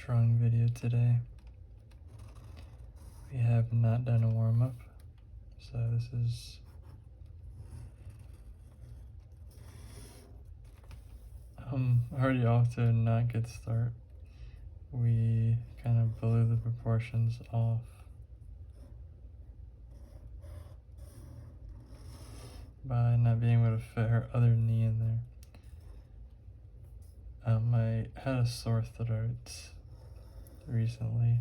drawing video today. We have not done a warm-up, so this is already off to a not good start. We kind of blew the proportions off by not being able to fit her other knee in there. I had a sore throat recently.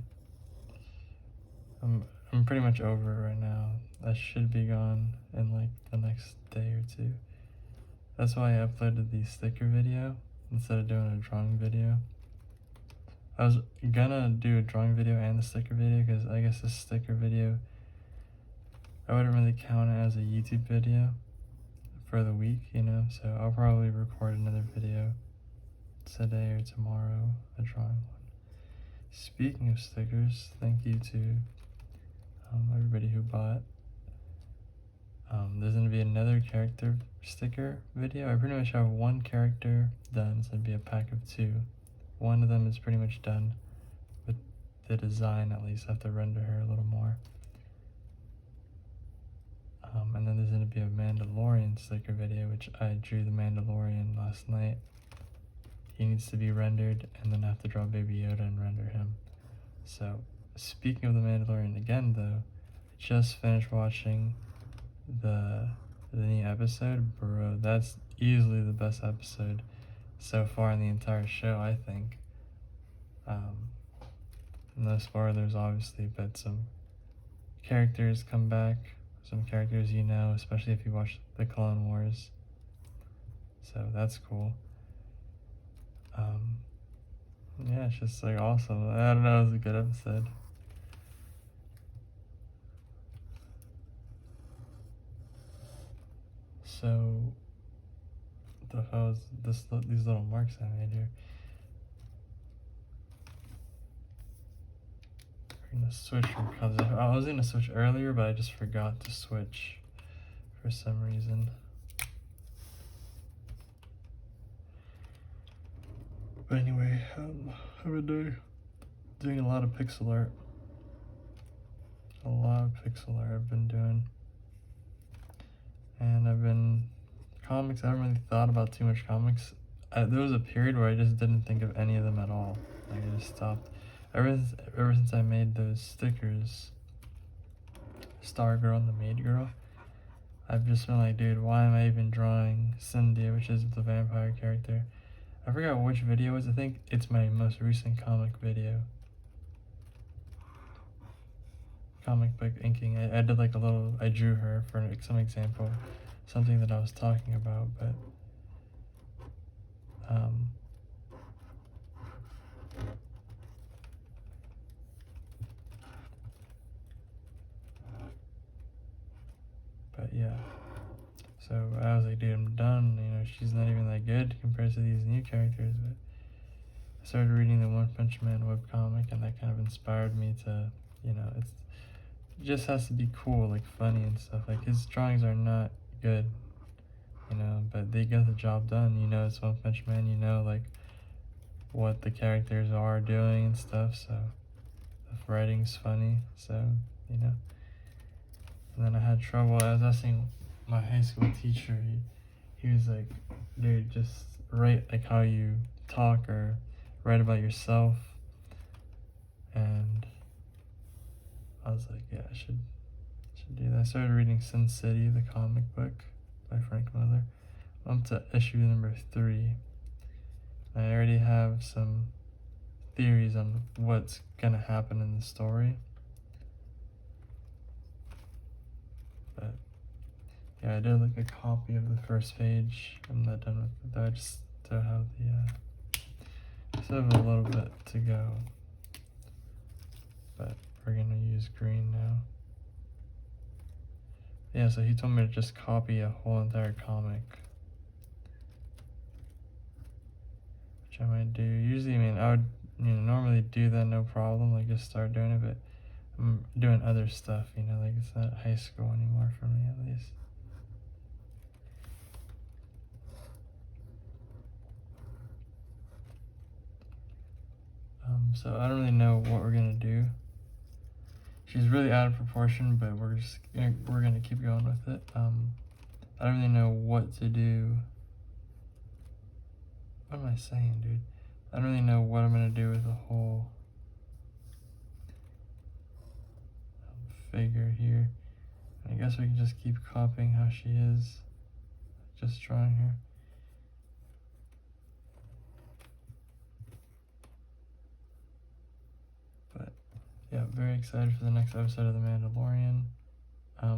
I'm pretty much over it right now. That should be gone in like the next day or two. That's why I uploaded the sticker video instead of doing a drawing video. I was gonna do a drawing video and the sticker video because I guess the sticker video I wouldn't really count it as a YouTube video for the week, you know, so I'll probably record another video today or tomorrow, a drawing one. Speaking of stickers, thank you to everybody who bought. There's gonna be another character sticker video. I pretty much have one character done, so it'd be a pack of 2. One of them is pretty much done with the design, at least. I have to render her a little more. And then there's gonna be a Mandalorian sticker video, which I drew the Mandalorian last night. He needs to be rendered, and then I have to draw Baby Yoda and render him. So, speaking of the Mandalorian again, though, I just finished watching the new episode. Bro, that's easily the best episode so far in the entire show, I think. No spoilers, obviously, but some characters come back. Some characters you know, especially if you watch the Clone Wars. So that's cool. Yeah, it's just like awesome. I don't know, it was a good episode. So, the hell is these little marks I made here? We're gonna switch from colors. I was gonna switch earlier, but I just forgot to switch for some reason. But anyway, I've been doing a lot of pixel art. A lot of pixel art I've been doing. And comics, I haven't really thought about too much comics. There was a period where I just didn't think of any of them at all. Like, I just stopped. Ever since I made those stickers, Stargirl and the Maid Girl, I've just been like, dude, why am I even drawing Cynthia, which is the vampire character? I forgot which video it was. I think it's my most recent comic video. Comic book inking. I did like I drew her for like some example, something that I was talking about, but yeah. So I was like, dude, I'm done. You know, she's not even that good compared to these new characters. But I started reading the One Punch Man webcomic, and that kind of inspired me to, you know, it just has to be cool, like funny and stuff. Like, his drawings are not good, you know, but they get the job done. You know, it's One Punch Man, you know, like what the characters are doing and stuff. So the writing's funny, so, you know. And then I had trouble. I was asking my high school teacher, he was like, dude, just write like how you talk or write about yourself. And I was like, yeah, I should do that. I started reading Sin City, the comic book by Frank Miller. I'm up to issue number 3. I already have some theories on what's gonna happen in the story. But yeah, I did like a copy of the first page. I'm not done with it though. I just still have still have a little bit to go. But we're gonna use green now. Yeah, so he told me to just copy a whole entire comic, which I might do. Usually, I mean, I would, normally do that, no problem, like just start doing it, but I'm doing other stuff, you know, like it's not high school anymore for me, at least. So I don't really know what we're gonna do. She's really out of proportion, but we're gonna keep going with it. I don't really know what to do. What am I saying, dude? I don't really know what I'm gonna do with the whole figure here. I guess we can just keep copying how she is, just drawing her. But yeah, very excited for the next episode of The Mandalorian,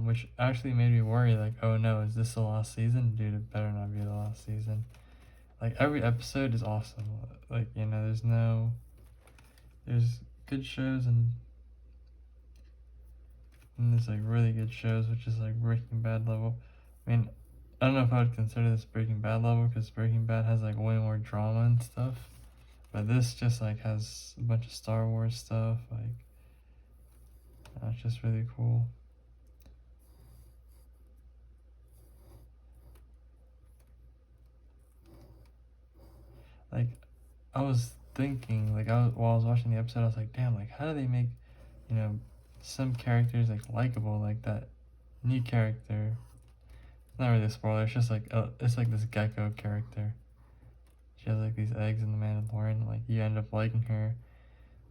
which actually made me worry, like, oh no, is this the last season? Dude, it better not be the last season. Like, every episode is awesome. Like, you know, there's good shows and there's like really good shows, which is like Breaking Bad level. I mean, I don't know if I would consider this Breaking Bad level, because Breaking Bad has like way more drama and stuff, but this just like has a bunch of Star Wars stuff. Like, it's just really cool. Like, I was thinking, like, while I was watching the episode, I was like, damn, like, how do they make, you know, some characters like likable, like that new character? It's not really a spoiler. It's just like it's like this gecko character. She has like these eggs in the Mandalorian. Like, you end up liking her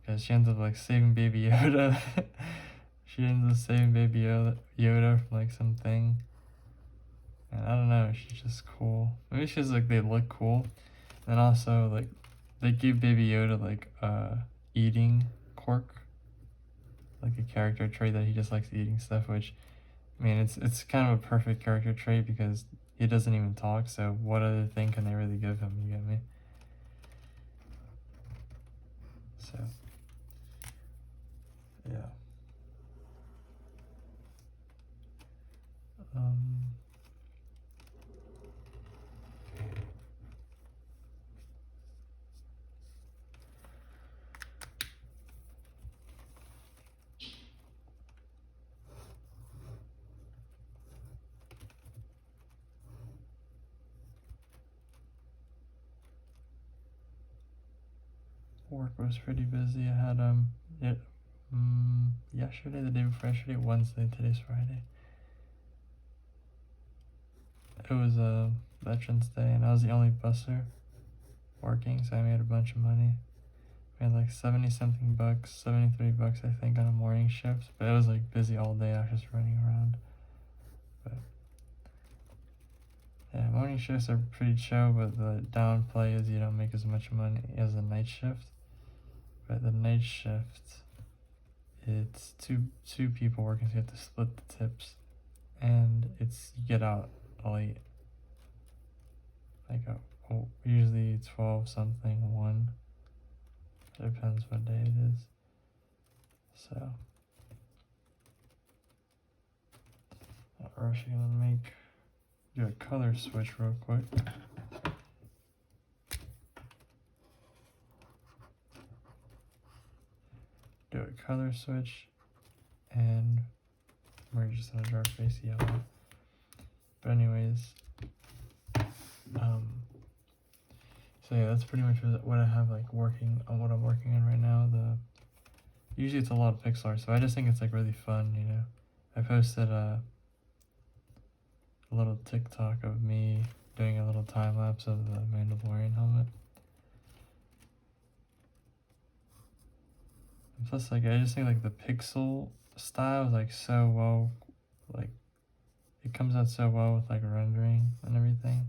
because she ends up like saving Baby Yoda. She ends up saving Baby Yoda from like something. And I don't know, she's just cool. Maybe she's like, they look cool. And also, like, they give Baby Yoda like eating quirk, like a character trait that he just likes eating stuff. Which, I mean, it's kind of a perfect character trait because he doesn't even talk. So what other thing can they really give him? You get me? So yeah. Work was pretty busy. I had yesterday, the day before yesterday, Wednesday, today's Friday. It was Veterans Day, and I was the only busser working, so I made a bunch of money. I made like 70 something bucks, 73 bucks I think on a morning shift, but it was like busy all day. I was just running around. But yeah, morning shifts are pretty chill, but the downplay is you don't make as much money as a night shift. But the night shift, it's two people working, so you have to split the tips, and you get out late, like usually 12 something, 1. It depends what day it is. So we're actually gonna do a color switch real quick. Do a color switch, and we're just gonna draw face yellow. But anyways, so yeah, that's pretty much what I have like working on, what I'm working on right now. Usually it's a lot of pixel art, so I just think it's like really fun, you know. I posted a little TikTok of me doing a little time lapse of the Mandalorian helmet. And plus, like, I just think like the pixel style is like so well, like, it comes out so well with like rendering and everything.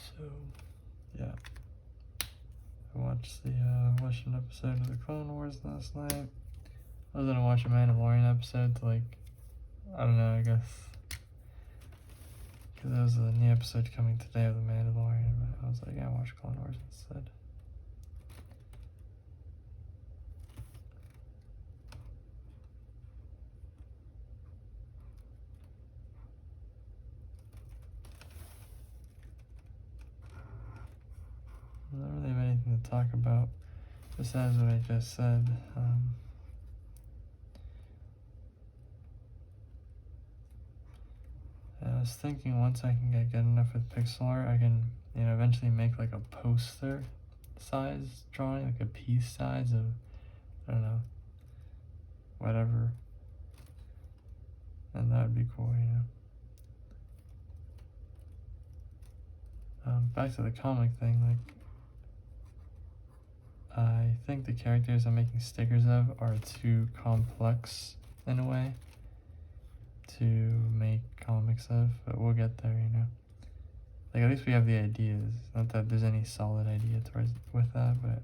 So, yeah. I watched an episode of the Clone Wars last night. I was gonna watch a Mandalorian episode to, like, I don't know, I guess, because there was a new episode coming today of the Mandalorian, but I was like, yeah, I'll watch Clone Wars instead. I don't really have anything to talk about besides what I just said. I was thinking once I can get good enough with pixel art, I can, eventually make like a poster size drawing, like a piece size of, I don't know, whatever. And that would be cool, Back to the comic thing, like, I think the characters I'm making stickers of are too complex in a way to make comics of, but we'll get there, Like, at least we have the ideas. Not that there's any solid idea with that, but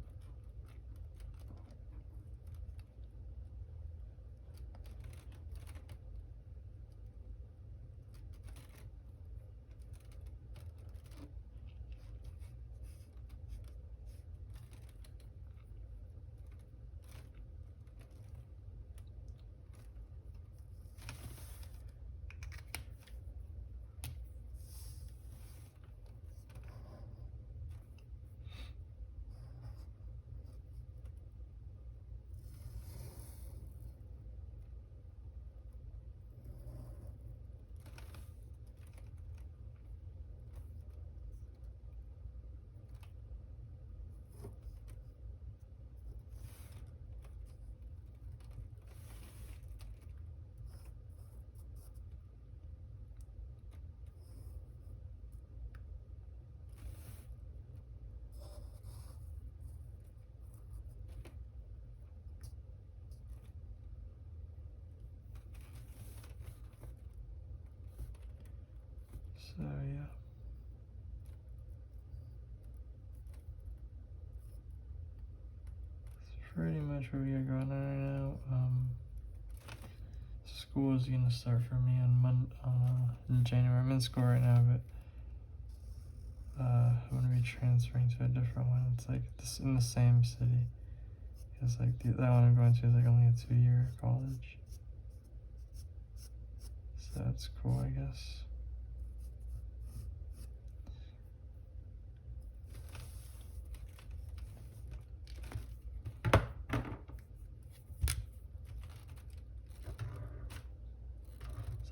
so yeah. That's pretty much what we got going on right now. School is gonna start for me in January. I'm in school right now, but I'm gonna be transferring to a different one. It's like in the same city. It's like that one I'm going to is like only a 2-year college. So that's cool, I guess.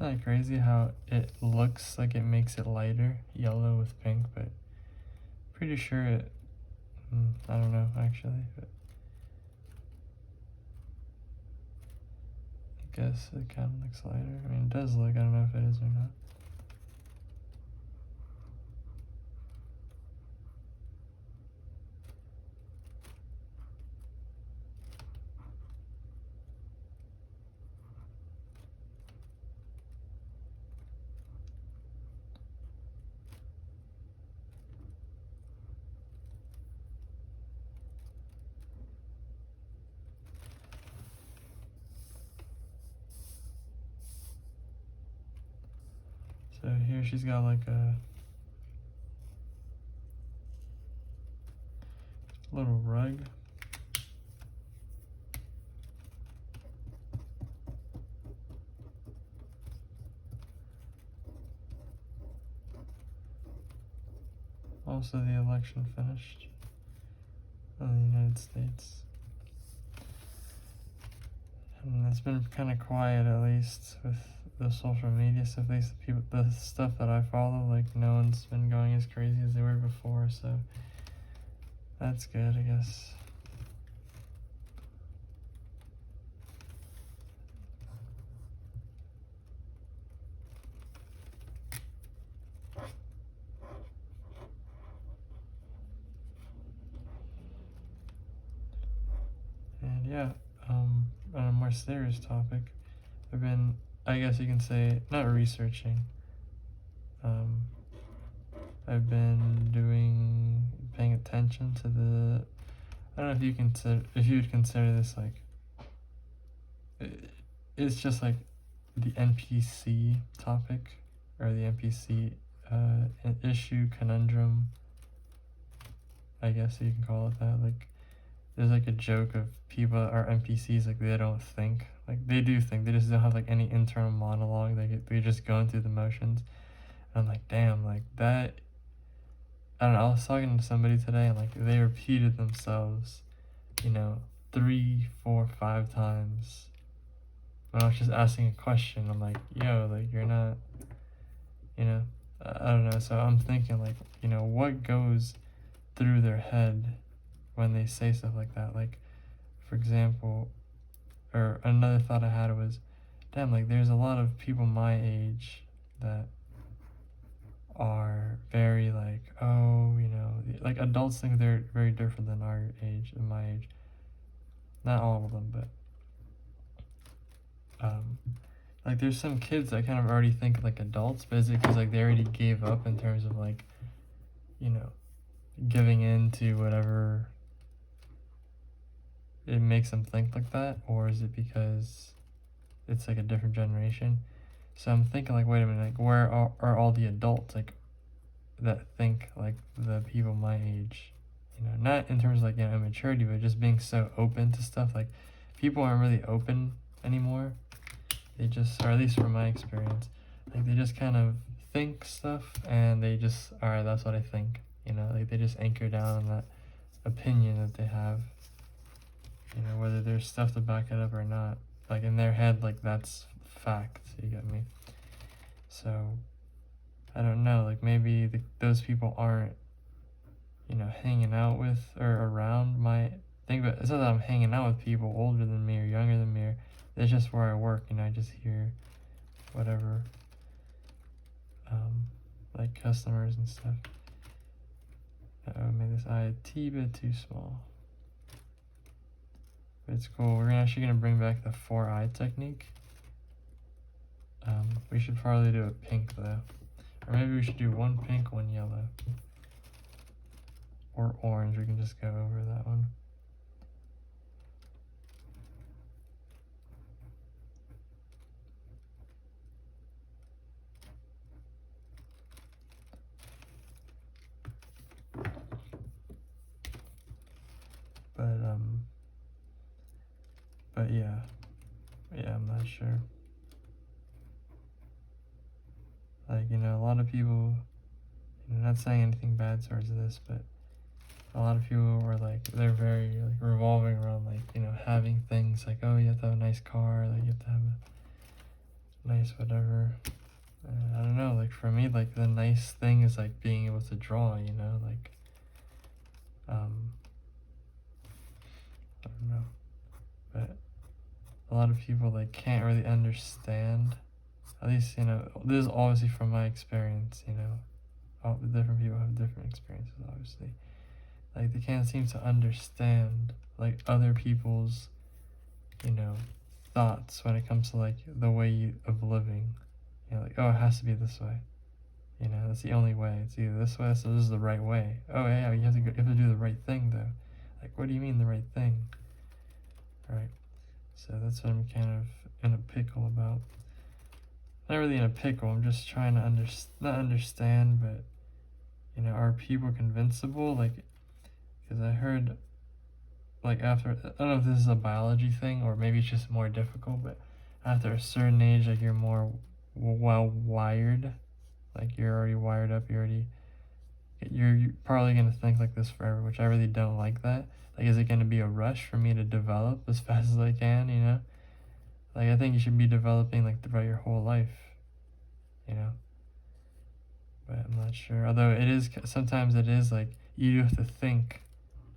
Isn't that crazy how it looks like it makes it lighter, yellow with pink, but pretty sure I don't know actually, but I guess it kind of looks lighter. I mean, it does look, I don't know if it is or not. So here she's got like a little rug. Also the election finished of the United States. And it's been kind of quiet, at least with the social media stuff. At least the stuff that I follow, like no one's been going as crazy as they were before, so that's good, I guess. And yeah, on a more serious topic, I've been, I guess you can say, not researching. I've been paying attention to the, I don't know if you would consider this like, it's just like the NPC topic, or the NPC issue, conundrum, I guess you can call it that. Like, there's like a joke of people are NPCs, like they don't think. Like, they do think, they just don't have like any internal monologue. They're just going through the motions. And I'm like, damn, like that. I don't know, I was talking to somebody today, and like they repeated themselves, 3, 4, 5 times when I was just asking a question. I'm like, yo, like you're not, I don't know. So I'm thinking like, what goes through their head when they say stuff like that. Like, for example, or another thought I had was, damn, like there's a lot of people my age that are very like, oh, like adults think they're very different than our age and my age. Not all of them, but like there's some kids that kind of already think like adults, but is it because like they already gave up in terms of like, giving in to whatever it makes them think like that, or is it because it's like a different generation? So I'm thinking like, wait a minute, like where are all the adults like that think like the people my age? Not in terms of like immaturity, but just being so open to stuff. Like, people aren't really open anymore. They just, or at least from my experience, like they just kind of think stuff and they just, all right, that's what I think. Like they just anchor down on that opinion that they have. Whether there's stuff to back it up or not. Like in their head, like that's fact. You get me? So I don't know. Like maybe those people aren't, hanging out with or around my thing. But it's not that I'm hanging out with people older than me or younger than me. It's just where I work. I just hear whatever, like customers and stuff. I made this eye a teeny bit too small. But it's cool. We're actually gonna bring back the 4-eye technique. We should probably do a pink though. Or maybe we should do one pink, one yellow. Or orange, we can just go over that one. But yeah, I'm not sure. Like, a lot of people, not saying anything bad towards this, but a lot of people were like, they're very like revolving around like, having things like, oh, you have to have a nice car, like you have to have a nice whatever. I don't know, like for me, like the nice thing is like being able to draw, like, I don't know, but a lot of people like can't really understand, at least, this is obviously from my experience, all the different people have different experiences, obviously. Like, they can't seem to understand, like, other people's, thoughts when it comes to, like, the way of living. Like, oh, it has to be this way. That's the only way. It's either this way, so this is the right way. Oh, yeah, you have to do the right thing, though. Like, what do you mean the right thing? Right? So that's what I'm kind of in a pickle about. Not really in a pickle, I'm just trying to not understand, but, are people convincible? Like, because I heard, like, after, I don't know if this is a biology thing or maybe it's just more difficult, but after a certain age, like, you're more well wired, like you're already wired up, you're probably going to think like this forever, which I really don't like that. Like, is it going to be a rush for me to develop as fast as I can, like I think you should be developing like throughout your whole life, but I'm not sure, although sometimes it is like you do have to think,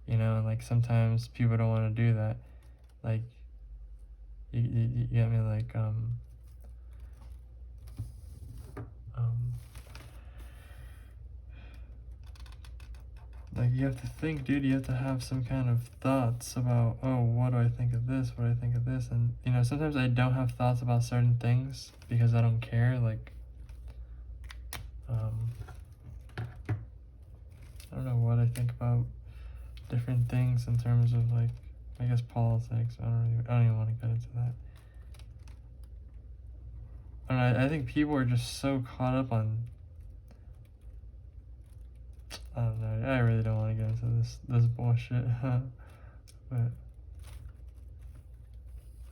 and like sometimes people don't want to do that. Like, you get me? Like you have to think, dude. You have to have some kind of thoughts about, oh, what do I think of this? What do I think of this? And sometimes I don't have thoughts about certain things because I don't care. Like, I don't know what I think about different things in terms of like, I guess politics. I don't even want to get into that. I think people are just so caught up on, I don't know, I really don't want to get into this bullshit. But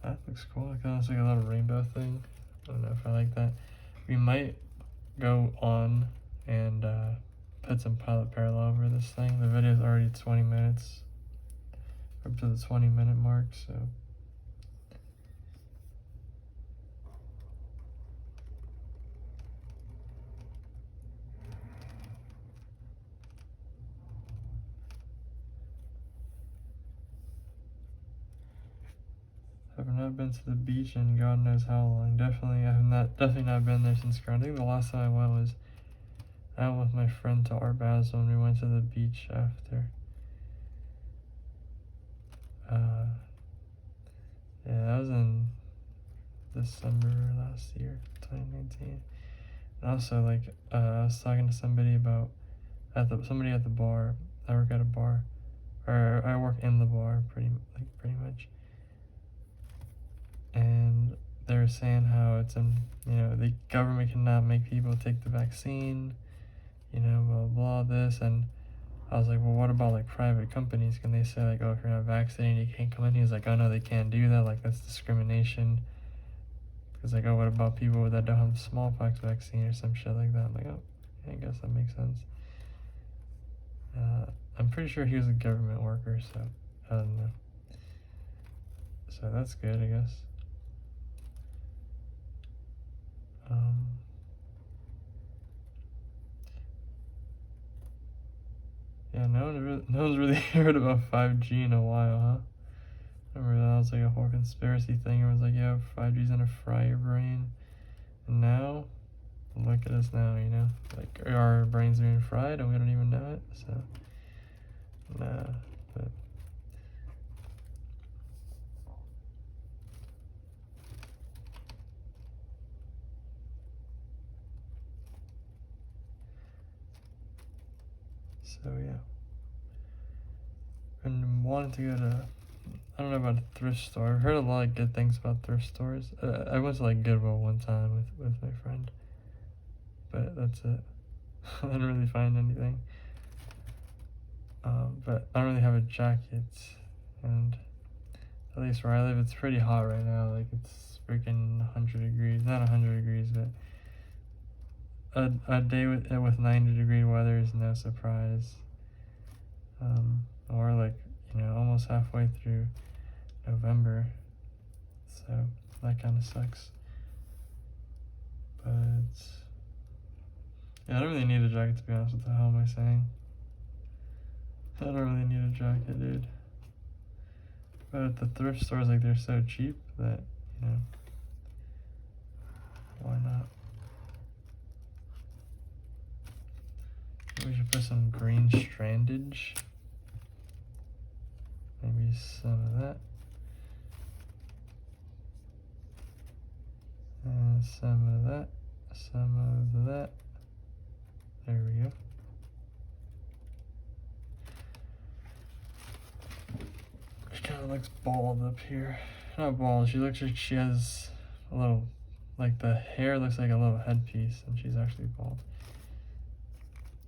that looks cool. It kind of looks like a little rainbow thing. I don't know if I like that. We might go on and put some pilot parallel over this thing. The video is already 20 minutes, up to the 20-minute mark, so. I've not been to the beach in God knows how long. Definitely not been there since growing. I think the last time I went was out with my friend to Art Basel, and we went to the beach after. Yeah, that was in December last year, 2019. And also, like, I was talking to somebody about somebody at the bar. I work at a bar, or I work in the bar, pretty much. And they were saying how it's the government cannot make people take the vaccine, blah blah this, and I was like, well, what about like private companies? Can they say like, oh, if you're not vaccinated, you can't come in? He's like, oh no, they can't do that. Like that's discrimination. Because like, oh, what about people that don't have the smallpox vaccine or some shit like that? I'm like, oh, yeah, I guess that makes sense. I'm pretty sure he was a government worker, so I don't know. So that's good, I guess. Yeah, no one's really heard about 5G in a while, huh? Remember that was like a whole conspiracy thing. It was like, yeah, 5G's gonna fry your brain. And now, look at us now, like our brains are being fried and we don't even know it. So, nah, but. So yeah, and wanted to go to, I don't know about a thrift store. I've heard a lot of good things about thrift stores. I went to like Goodwill one time with my friend, but that's it. I didn't really find anything. But I don't really have a jacket, and at least where I live, it's pretty hot right now. Like it's freaking 100 degrees, not 100 degrees, but a day with 90-degree weather is no surprise. Or like, almost halfway through November, so that kind of sucks. But yeah, I don't really need a jacket, to be honest. What the hell am I saying? I don't really need a jacket, dude. But at the thrift stores, like, they're so cheap that, why not? We should put some green strandage. Maybe some of that. And some of that. Some of that. There we go. She kind of looks bald up here. Not bald, she looks like she has a little, like the hair looks like a little headpiece, and she's actually bald.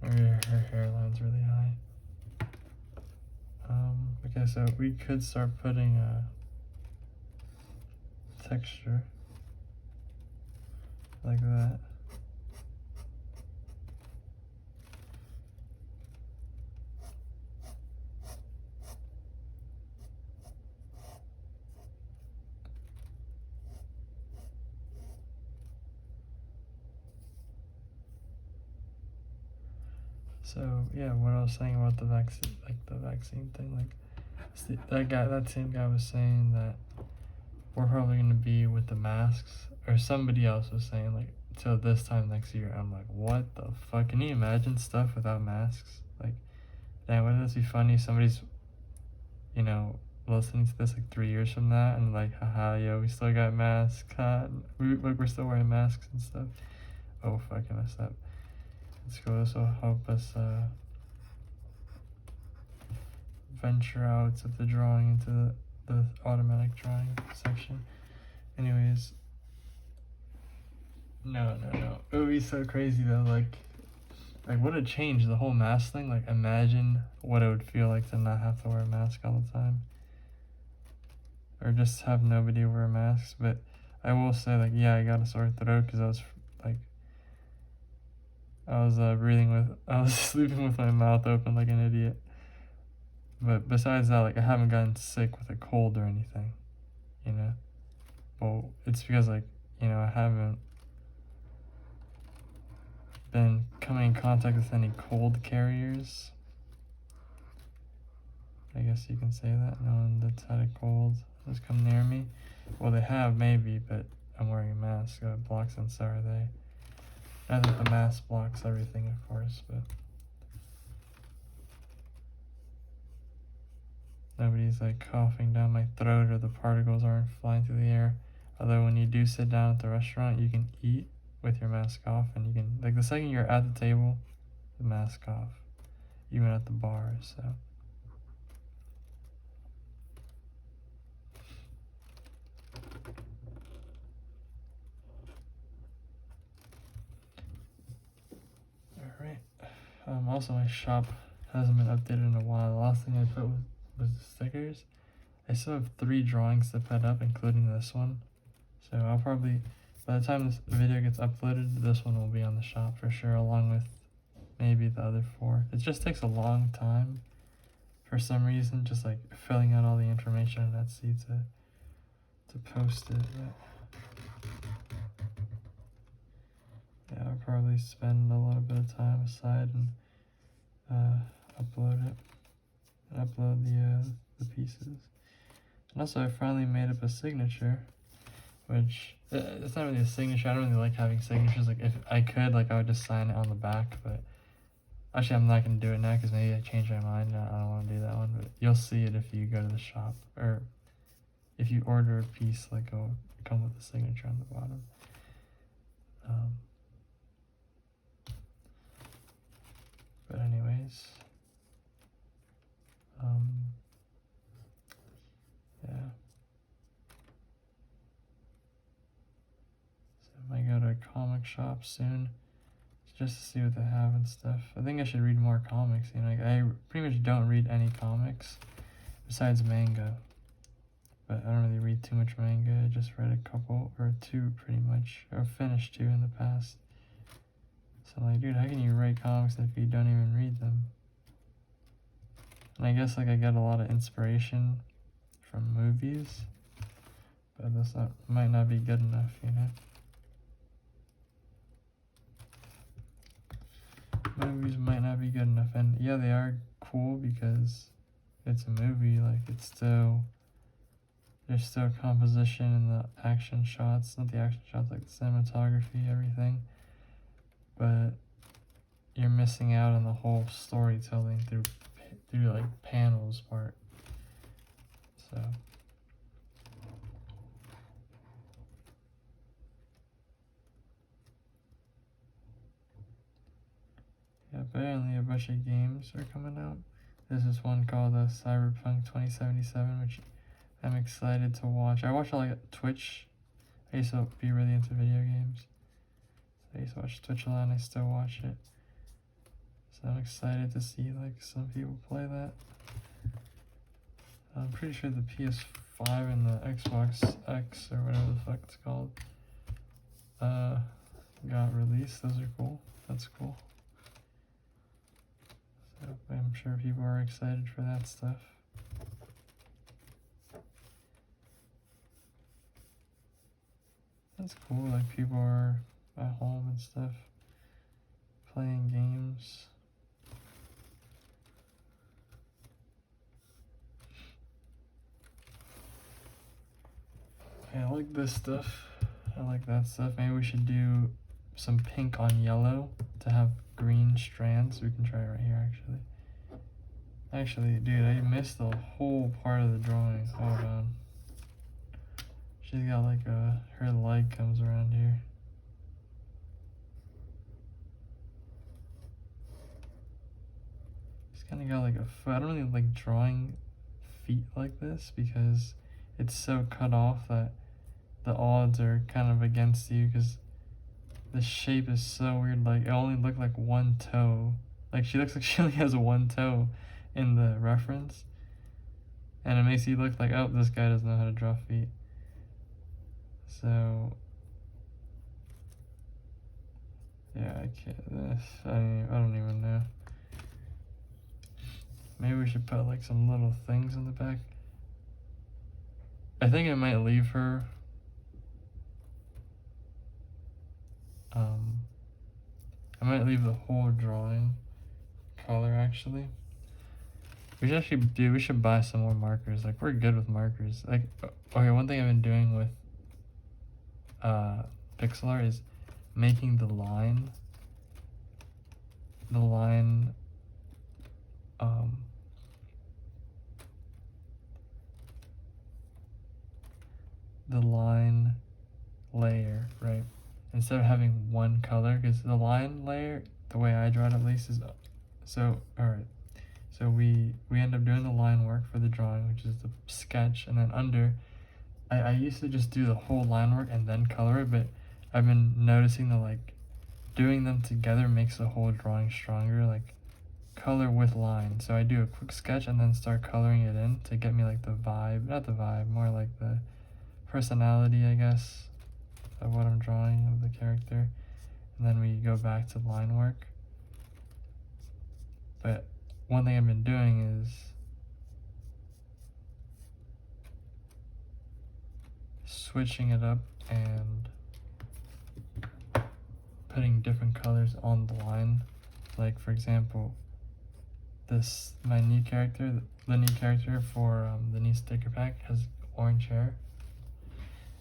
Her hairline's really high. Okay, so we could start putting texture like that. So yeah, what I was saying about the vaccine, like the vaccine thing, like that same guy was saying that we're probably gonna be with the masks, or somebody else was saying like till this time next year. I'm like, what the fuck? Can you imagine stuff without masks? Like, damn, wouldn't this be funny? Somebody's, listening to this like 3 years from that, and like, haha, yo, we still got masks. We're still wearing masks and stuff. Oh fuck, I messed up. Let's go. This will help us venture out of the drawing into the automatic drawing section. Anyways, no. It would be so crazy though, like what a change, the whole mask thing. Like imagine what it would feel like to not have to wear a mask all the time. Or just have nobody wear masks. But I will say, like, yeah, I got a sore throat because I was I was sleeping with my mouth open like an idiot. But besides that, like, I haven't gotten sick with a cold or anything, you know? Well, it's because, like, you know, I haven't been coming in contact with any cold carriers. I guess you can say that. No one that's had a cold has come near me. Well, they have, maybe, but I'm wearing a mask, so it blocks, and so are they. Not that the mask blocks everything, of course, but nobody's like coughing down my throat or the particles aren't flying through the air. Although when you do sit down at the restaurant, you can eat with your mask off, and you can, like, the second you're at the table, the mask off, even at the bar. So alright. Also, my shop hasn't been updated in a while. The last thing I put was the stickers. I still have 3 drawings to put up, including this one. So I'll probably, by the time this video gets uploaded, this one will be on the shop for sure, along with maybe the other 4. It just takes a long time for some reason, just like filling out all the information on Etsy to post it. But yeah, I'll probably spend a little bit of time aside and upload it, and upload the pieces. And also, I finally made up a signature, which it's not really a signature. I don't really like having signatures. Like, if I could, like, I would just sign it on the back, but actually I'm not going to do it now because maybe I changed my mind and I don't want to do that one. But you'll see it if you go to the shop, or if you order a piece, like, it'll come with a signature on the bottom. But anyways, yeah. I might go to a comic shop soon just to see what they have and stuff. I think I should read more comics, you know. Like, I pretty much don't read any comics besides manga, but I don't really read too much manga. I just read a couple, or 2 pretty much, or finished 2 in the past. So I'm like, dude, how can you write comics if you don't even read them? And I guess, like, I get a lot of inspiration from movies, but might not be good enough, you know. Movies might not be good enough, and yeah, they are cool because it's a movie. Like, there's still composition in the action shots, not the action shots, like the cinematography, everything, but you're missing out on the whole storytelling through like panels part. So yeah, apparently a bunch of games are coming out. There's this one called Cyberpunk 2077, which I'm excited to watch. I watch a lot of Twitch. I used to be really into video games. So I used to watch Twitch a lot, and I still watch it. So I'm excited to see, like, some people play that. I'm pretty sure the PS5 and the Xbox X, or whatever the fuck it's called, got released. Those are cool. That's cool. So I'm sure people are excited for that stuff. That's cool, like, people are at home and stuff, playing games. Okay, I like this stuff. I like that stuff. Maybe we should do some pink on yellow to have green strands. We can try it right here, actually. Actually, dude, I missed the whole part of the drawing. Hold on. She's got, like, her leg comes around here. She's kind of got like a foot. I don't really like drawing feet like this because it's so cut off that the odds are kind of against you, because the shape is so weird. Like, it only looked like one toe. Like, she looks like she only has one toe in the reference, and it makes you look like, oh, this guy doesn't know how to draw feet. So yeah, I can't. I don't even know. Maybe we should put like some little things in the back. I think I might leave her. I might leave the whole drawing color actually. We should actually we should buy some more markers. Like, we're good with markers. Like, okay, one thing I've been doing with pixel art is making the line layer, right? Instead of having one color, because the line layer, the way I draw it at least, is so, alright. So we end up doing the line work for the drawing, which is the sketch, and then under, I used to just do the whole line work and then color it, but I've been noticing that like doing them together makes the whole drawing stronger, like color with line. So I do a quick sketch and then start coloring it in to get me like the vibe, not the vibe, more like the personality, I guess, of what I'm drawing of the character. And then we go back to line work. But one thing I've been doing is switching it up and putting different colors on the line. Like, for example, my new character, the new character for the new sticker pack has orange hair,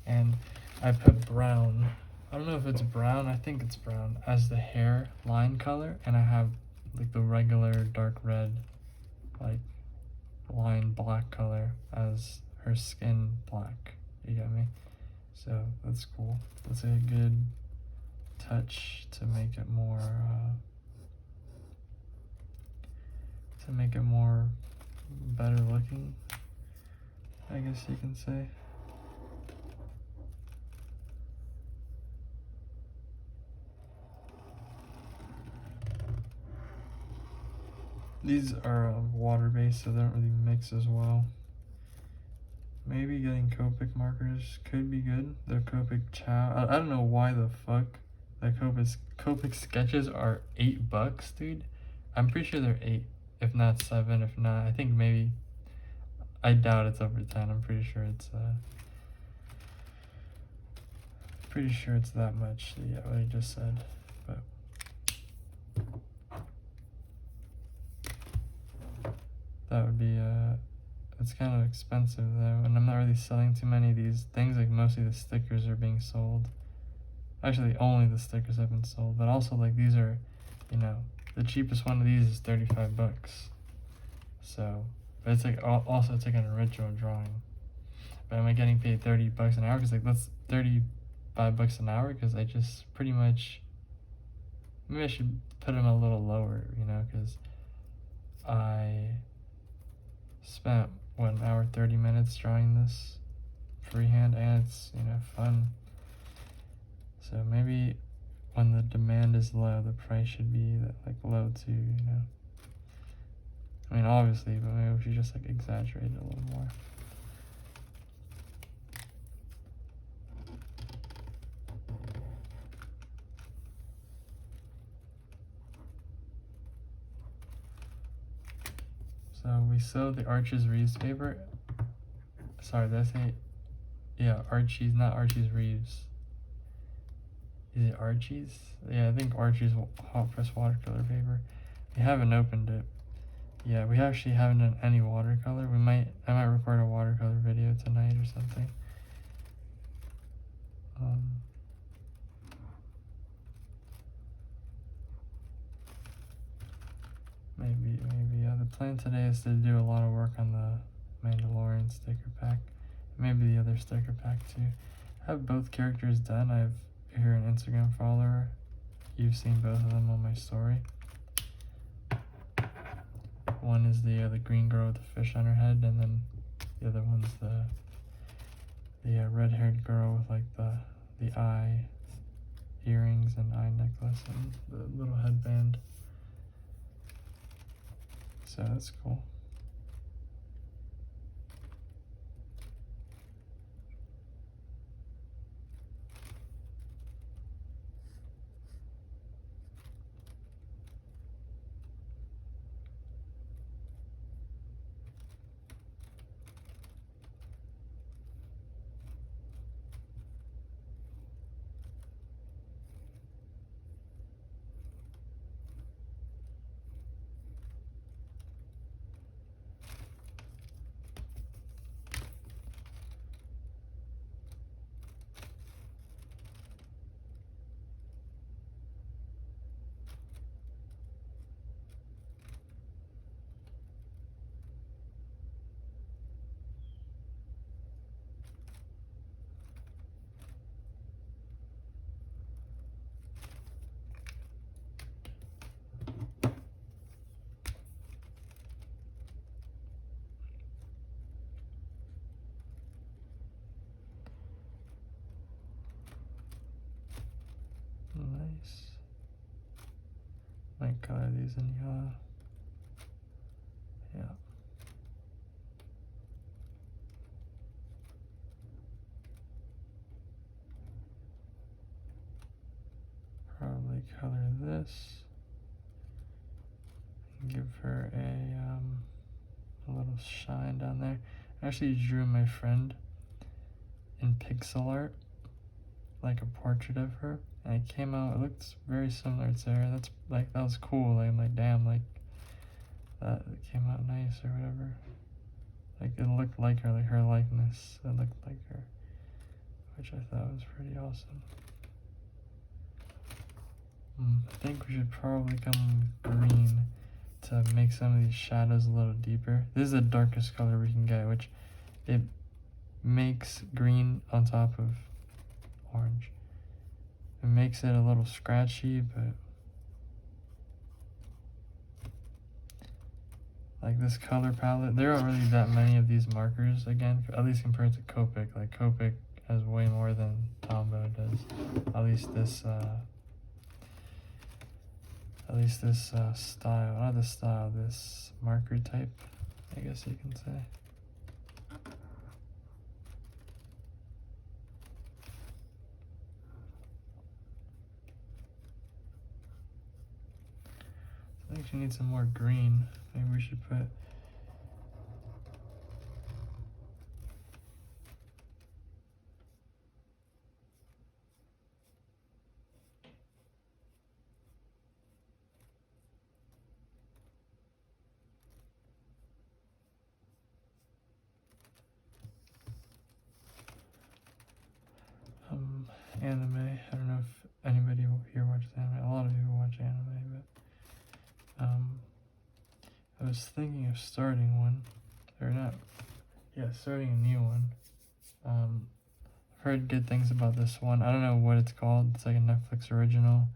and I put brown, I don't know if it's brown, I think it's brown, as the hair line color, and I have like the regular dark red like line black color as her skin black. You get me? So that's cool. That's a good touch to make it more better looking, I guess you can say. These are water-based, so they don't really mix as well. Maybe getting Copic markers could be good. They're Copic Chow. I don't know why the fuck the Copic sketches are $8, dude. I'm pretty sure they're 8, if not 7, if not, I think maybe, I doubt it's over 10. I'm pretty sure it's that much. Yeah, what I just said. But that would be it's kind of expensive though, and I'm not really selling too many of these things. Like, mostly the stickers are being sold. Actually, only the stickers have been sold, but also like these are, you know, the cheapest one of these is $35. So, but it's like also it's like an original drawing. But am I getting paid $30 an hour? Because like that's $35 an hour. Because I just pretty much, maybe I should put them a little lower, you know, because I spent 1 hour 30 minutes drawing this freehand, and it's, you know, fun. So maybe when the demand is low, the price should be like low too, you know. I mean, obviously, but maybe we should just like exaggerate it a little more. So we sewed the Archie's Reeves paper. Sorry, did I say? Yeah, Archie's, not Archie's Reeves. Is it Archie's? Yeah, I think Archie's hot press watercolor paper. We haven't opened it. Yeah, we actually haven't done any watercolor. I might record a watercolor video tonight or something. Maybe, yeah. The plan today is to do a lot of work on the Mandalorian sticker pack. Maybe the other sticker pack too. I have both characters done. You're an Instagram follower. You've seen both of them on my story. one is the green girl with the fish on her head, and then the other one's the red-haired girl with like the eye earrings and eye necklace and the little headband. So that's cool. Nice. Might color these in yellow. Yeah. Probably color this. Give her a little shine down there. I actually drew my friend in pixel art, like a portrait of her, and it came out, it looks very similar to her. That's like, that was cool. Like, I'm like, damn, like that came out nice or whatever. Like it looked like her, like her likeness. It looked like her, which I thought was pretty awesome. I think we should probably come green to make some of these shadows a little deeper. This is the darkest color we can get, which it makes green on top of orange. It makes it a little scratchy, but like this color palette, there aren't really that many of these markers, again, at least compared to Copic. Like Copic has way more than Tombow does. At least this style, not the style, this marker type, I guess you can say. I think you need some more green. Maybe we should put anime. I don't know if anybody here watches anime. A lot of people watch anime, but I was thinking of starting one, or not. Yeah, starting a new one. I've heard good things about this one. I don't know what it's called. It's like a Netflix original,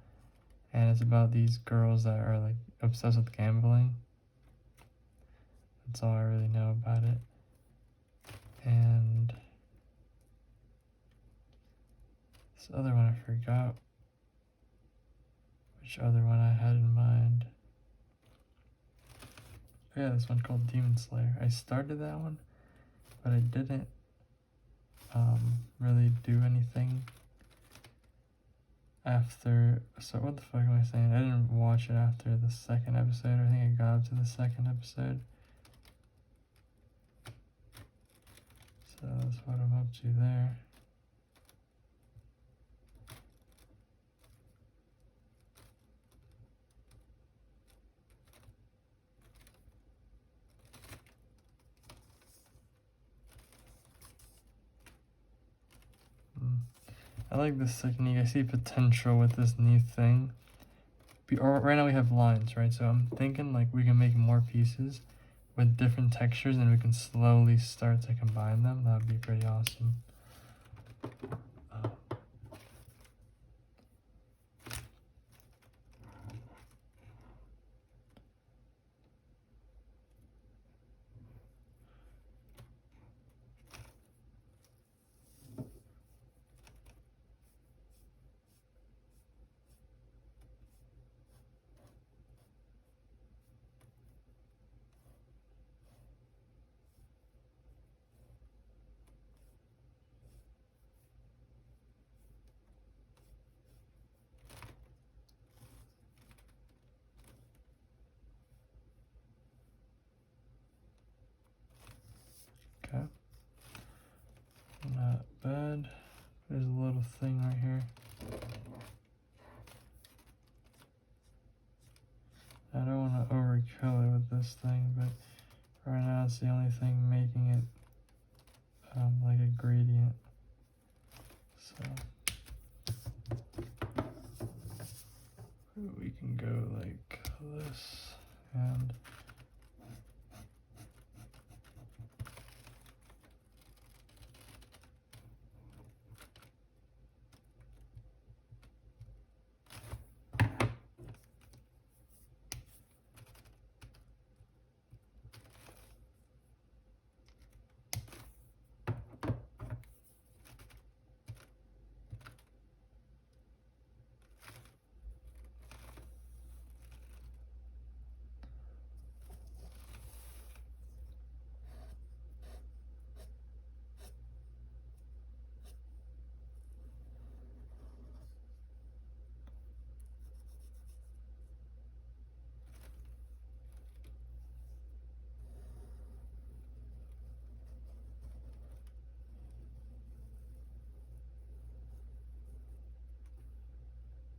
and it's about these girls that are like obsessed with gambling. That's all I really know about it. And this other one, I forgot which other one I had in mind. Oh yeah, this one called Demon Slayer. I started that one, but I didn't really do anything after. So what the fuck am I saying? I didn't watch it after the second episode. I think I got up to the second episode. So that's what I'm up to there. I like this technique. I see potential with this new thing. Right now we have lines, right? So I'm thinking like we can make more pieces with different textures and we can slowly start to combine them. That would be pretty awesome. can go like this, and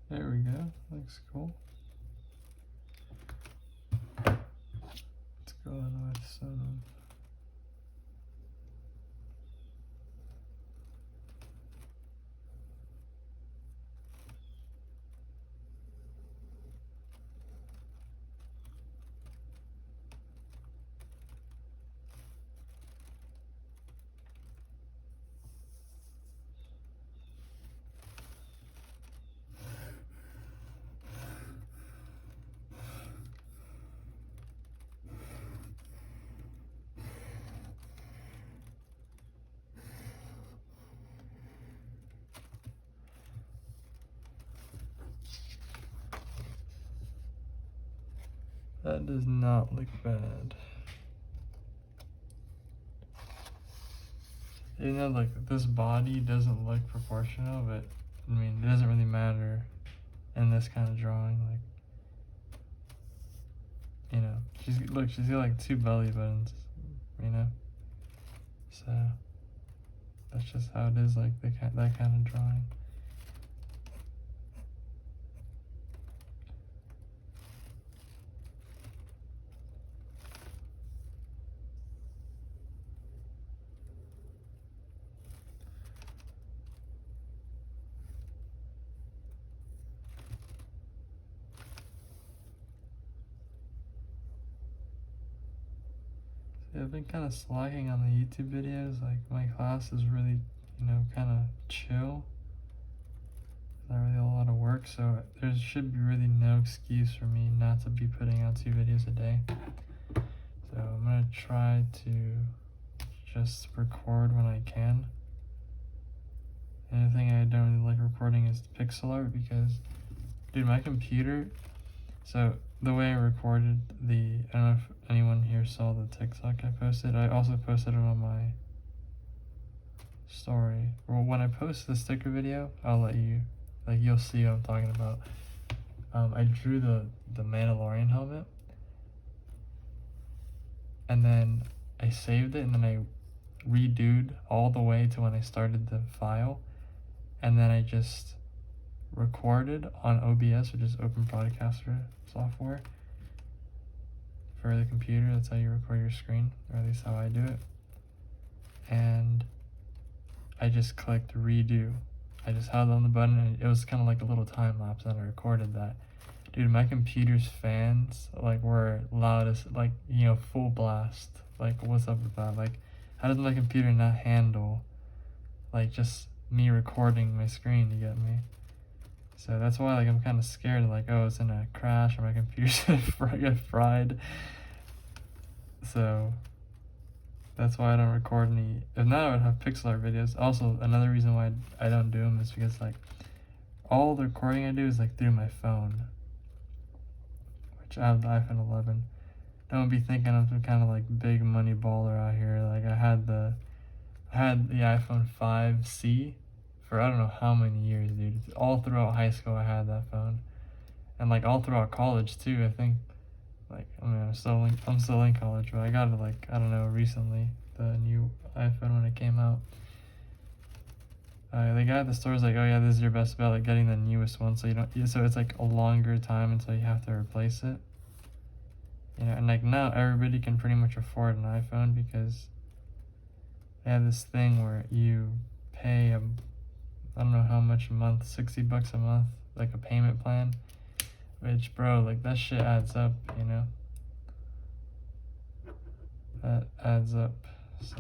there we go. Looks cool. Let's go on with some. That does not look bad. You know, like this body doesn't look proportional, but I mean, it doesn't really matter in this kind of drawing. Like, you know, she's got like 2 belly buttons, you know. So that's just how it is, like that kind of drawing. I've been kind of slacking on the YouTube videos. Like my class is really, you know, kind of chill. Not really a lot of work, so there should be really no excuse for me not to be putting out 2 videos a day. So I'm gonna try to just record when I can. And the thing I don't really like recording is pixel art because, dude, my computer. So the way I recorded I don't know if anyone here saw the TikTok I posted. I also posted it on my story. Well, when I post the sticker video, I'll let you, like, you'll see what I'm talking about. I drew the Mandalorian helmet, and then I saved it, and then I redoed all the way to when I started the file, and then I just recorded on OBS, which is Open Broadcaster software for the computer. That's how you record your screen, or at least how I do it. And I just clicked redo. I just held on the button, and it was kind of like a little time lapse, and I recorded that. Dude, my computer's fans like were loud as, like, you know, full blast. Like, what's up with that? Like, how does my computer not handle like just me recording my screen? You get me? So that's why, like, I'm kind of scared, like, oh, it's gonna crash or my computer's gonna get fried. So that's why I don't record any. If not, I would have pixel art videos. Also, another reason why I don't do them is because, like, all the recording I do is like through my phone, which I have the iPhone 11. Don't be thinking I'm some kind of like big money baller out here. Like, I had the iPhone 5C for I don't know how many years, dude. All throughout high school I had that phone, and like all throughout college too. I think, like, I mean, I'm still in college, but I got it, like, I don't know, recently, the new iPhone when it came out. The guy at the store was like, oh yeah, this is your best bet, like getting the newest one, so so it's like a longer time until you have to replace it. You know, and like now everybody can pretty much afford an iPhone because they have this thing where you pay I don't know how much a month, $60 a month, like a payment plan. Which, bro, like, that shit adds up, you know? That adds up, so.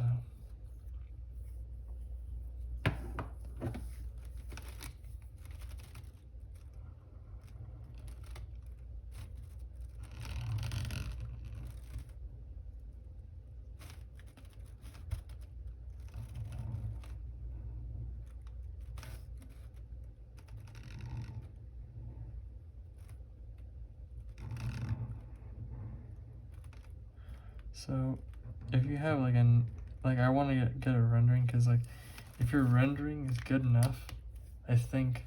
So, if you have like I want to get a rendering, because like, if your rendering is good enough, I think,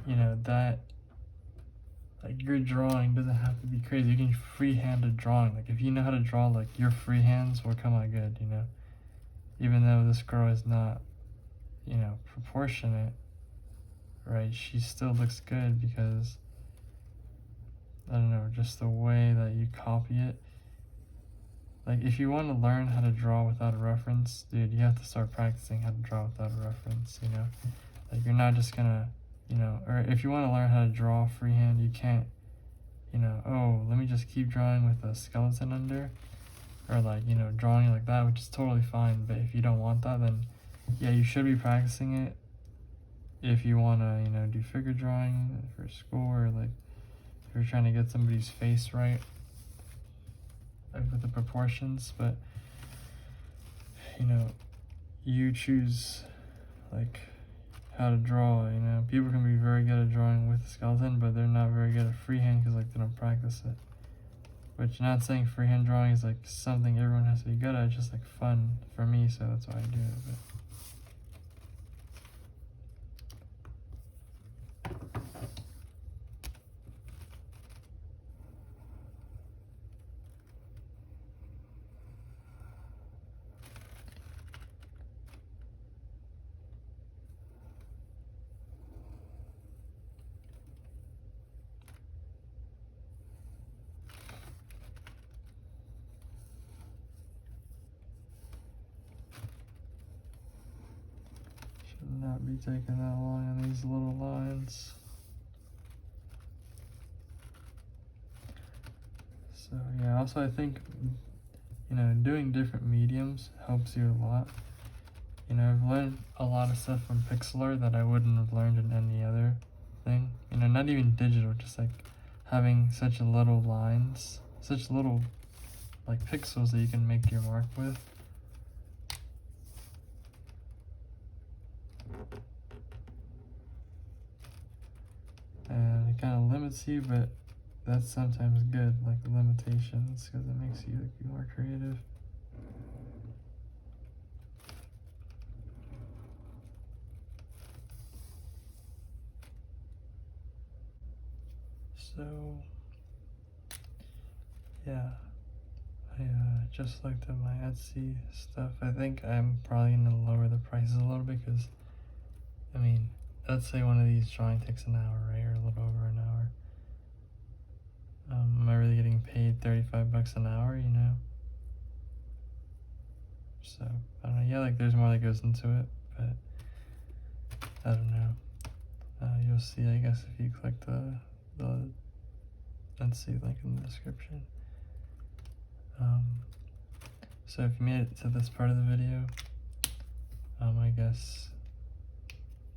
you know, that like your drawing doesn't have to be crazy. You can freehand a drawing. Like if you know how to draw, like your freehands will come out good, you know. Even though this girl is not, you know, proportionate, right? She still looks good because, I don't know, just the way that you copy it. Like, if you want to learn how to draw without a reference, dude, you have to start practicing how to draw without a reference, you know? Like, you're not just gonna, you know, or if you want to learn how to draw freehand, you can't, you know, oh, let me just keep drawing with a skeleton under, or like, you know, drawing like that, which is totally fine. But if you don't want that, then yeah, you should be practicing it if you want to, you know, do figure drawing for school, or like if you're trying to get somebody's face right, like with the proportions. But you know, you choose like how to draw. You know, people can be very good at drawing with a skeleton, but they're not very good at freehand because like they don't practice it. Which, not saying freehand drawing is like something everyone has to be good at, it's just like fun for me, so that's why I do it. But should not be taking that long on these little lines. So yeah, also I think, you know, doing different mediums helps you a lot. You know, I've learned a lot of stuff from pixel art that I wouldn't have learned in any other thing. You know, not even digital, just like having such little lines, such little like pixels that you can make your mark with. And it kind of limits you, but that's sometimes good, like the limitations, because it makes you like, be more creative. So yeah, I just looked at my Etsy stuff. I think I'm probably gonna lower the prices a little bit, because I mean, let's say one of these drawing takes an hour, right, or a little over an hour. Am I really getting paid 35 bucks an hour, you know? So I don't know. Yeah, like there's more that goes into it, but I don't know. You'll see, I guess, if you click the Etsy link in the description. So if you made it to this part of the video, I guess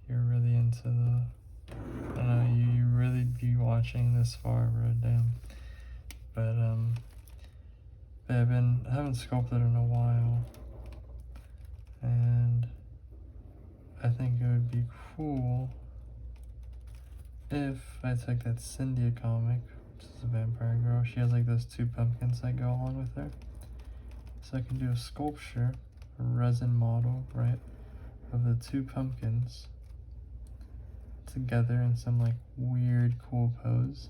you're really into the, I don't know, you really be watching this far, bro, damn. But I haven't sculpted in a while, and I think it would be cool if I took that Cynthia comic, which is a vampire girl. She has like those 2 pumpkins that go along with her. So I can do a sculpture, a resin model, right, of the 2 pumpkins together in some like weird cool pose,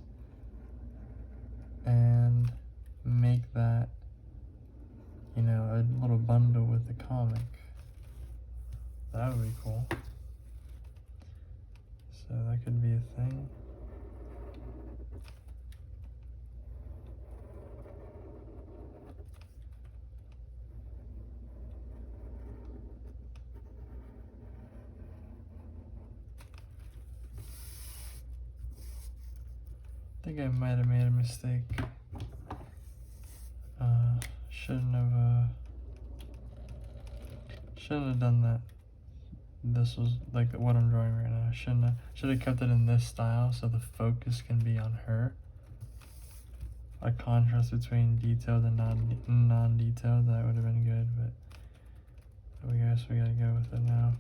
and make that, you know, a little bundle with the comic. That would be cool. So that could be a thing. think I might have made a mistake. Shouldn't have done that. This was like what I'm drawing right now. Should have kept it in this style so the focus can be on her. A contrast between detailed and non-detailed, that would have been good, but I guess we gotta go with it now.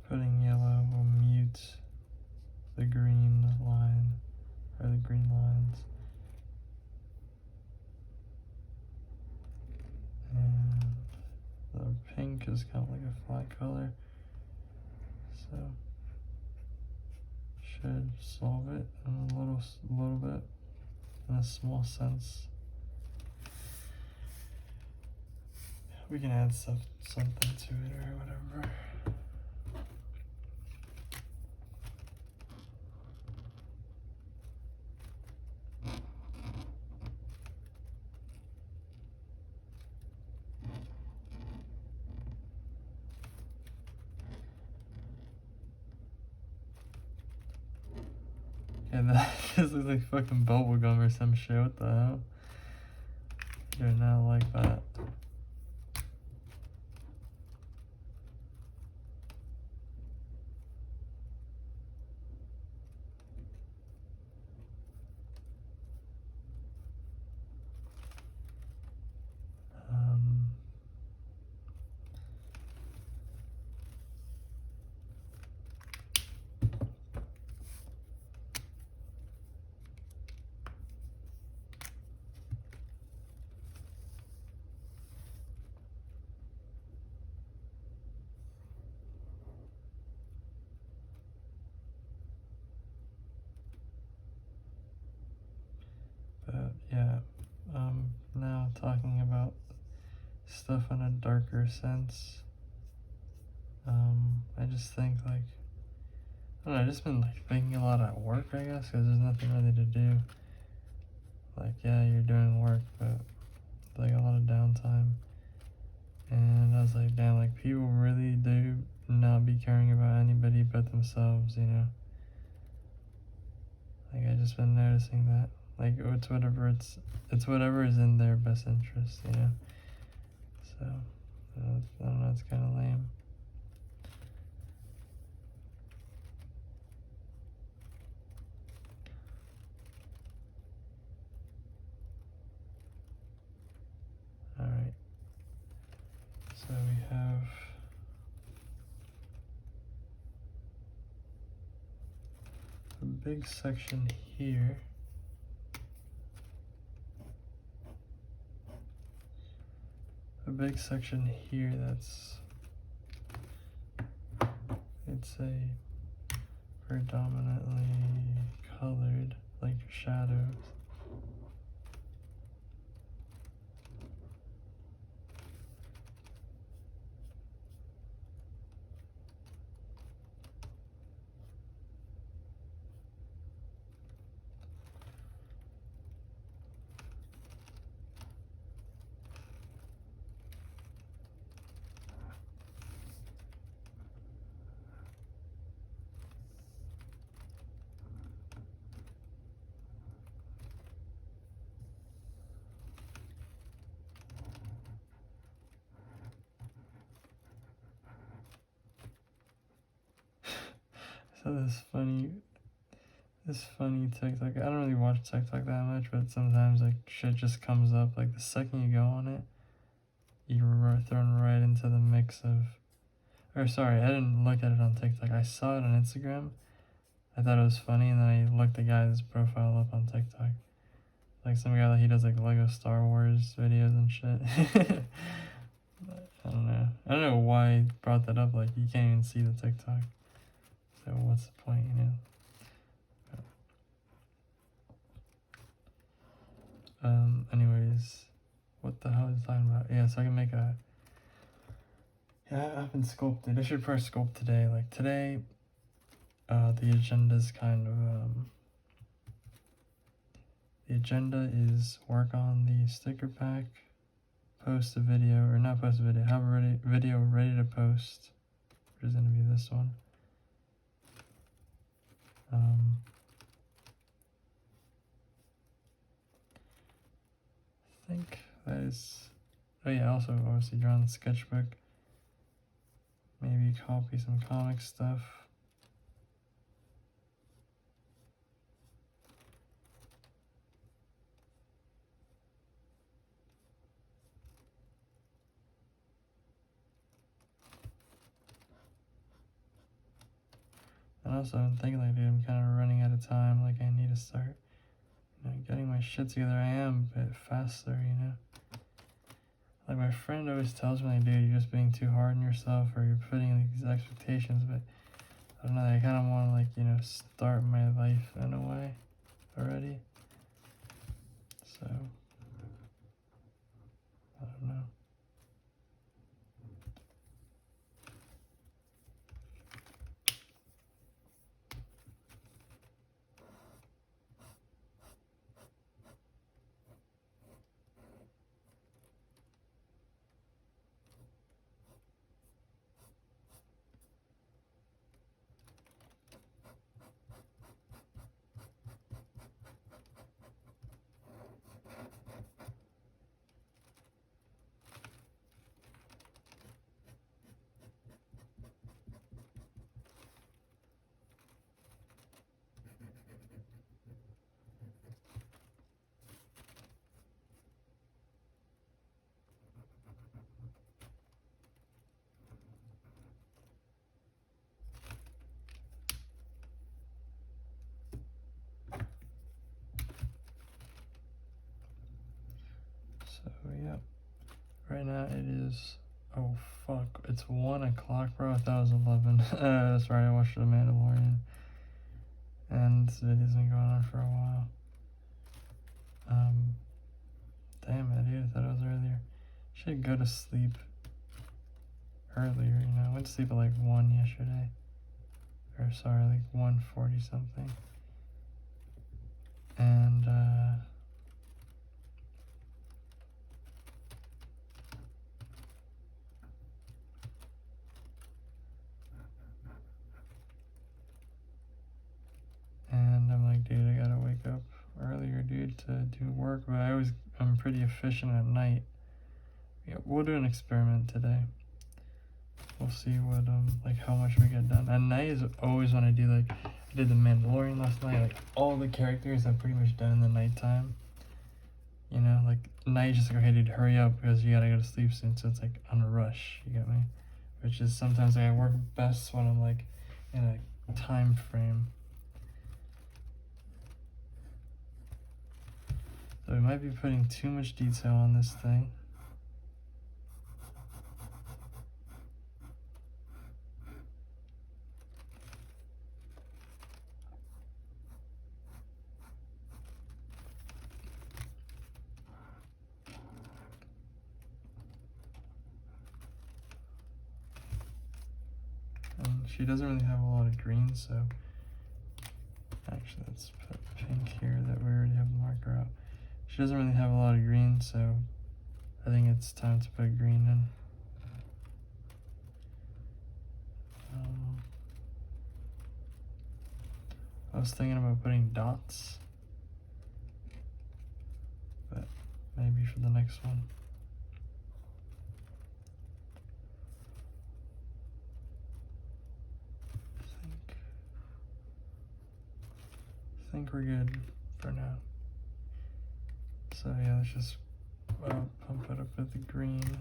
Putting yellow will mute the green line, or the green lines. And the pink is kind of like a flat color, so should solve it in a little bit, in a small sense. We can add something to it or whatever. And that just looks like fucking bubblegum or some shit. What the hell? I do not like that. But yeah, now talking about stuff in a darker sense. I just think like, I don't know, I've just been like thinking a lot at work, I guess, because there's nothing really to do. Like, yeah, you're doing work, but like a lot of downtime. And I was like, damn, like people really do not be caring about anybody but themselves, you know? Like I just been noticing that. Like it's whatever is in their best interest, you know? So, I don't know, it's kind of lame. Alright. So we have a big section here. A big section here that's, it's a predominantly colored, like shadows. So this funny TikTok. I don't really watch TikTok that much, but sometimes like shit just comes up. Like the second you go on it, you're thrown right into the mix of. Or sorry, I didn't look at it on TikTok. I saw it on Instagram. I thought it was funny, and then I looked the guy's profile up on TikTok. Like some guy that he does like Lego Star Wars videos and shit. I don't know why he brought that up. Like you can't even see the TikTok. So what's the point, you know? Anyways, what the hell is he talking about? Yeah, so I can make a Yeah, I haven't sculpted. I should first sculpt today. Like today, the agenda's kind of the agenda is work on the sticker pack, post a video, or not post a video, have a video ready to post, which is going to be this one. I think that is, oh yeah, also obviously draw on the sketchbook, maybe copy some comic stuff. And also I'm thinking like, dude, I'm kind of running out of time, like I need to start, getting my shit together. I am a bit faster, Like my friend always tells me, like, dude, you're just being too hard on yourself, or you're putting these expectations, but I don't know, I kind of want to, like, start my life in a way already. So, I don't know. So, yeah. Right now it is, oh fuck, it's 1 o'clock, bro. I thought it was 11. Sorry, I watched The Mandalorian. And this video's been going on for a while. Damn it, dude, I thought it was earlier. Should go to sleep earlier, I went to sleep at like 1 yesterday. Or sorry, like 1:40 something. And I'm like, dude, I gotta wake up earlier, dude, to do work. But I'm pretty efficient at night. Yeah, we'll do an experiment today. We'll see what like how much we get done. At night is always when I do, like, I did The Mandalorian last night. Like all the characters I'm pretty much done in the nighttime. Like night, just like, okay, dude, hurry up because you gotta go to sleep soon. So it's like on a rush. You get me? Which is sometimes like, I work best when I'm like in a time frame. So we might be putting too much detail on this thing. And she doesn't really have a lot of green, so actually let's put pink here that we already have the marker out. She doesn't really have a lot of green, so I think it's time to put green in. I was thinking about putting dots, but maybe for the next one. I think we're good for now. So yeah, let's just pump it up with the green.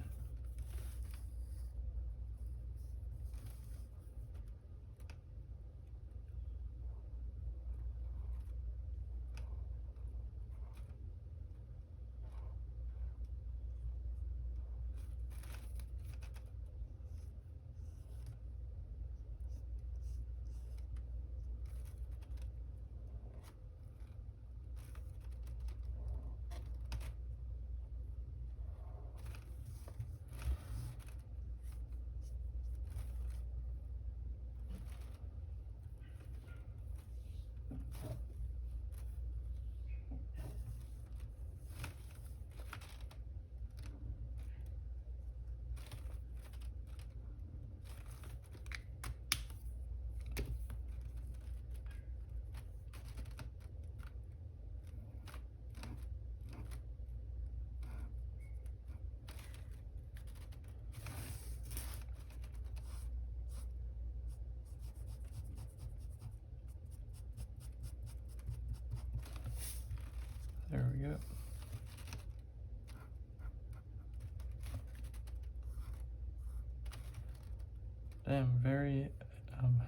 I am very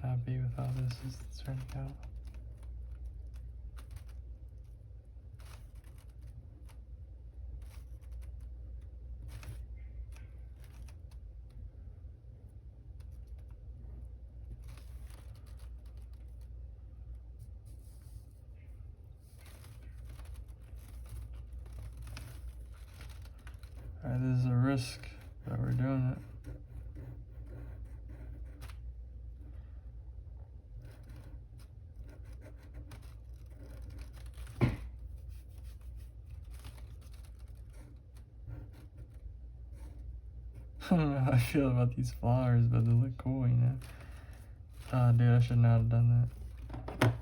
happy with how this is turning out. Alright, this is a risk, but we're doing it. I don't know how I feel about these flowers, but they look cool, you know? Ah, dude, I should not have done that.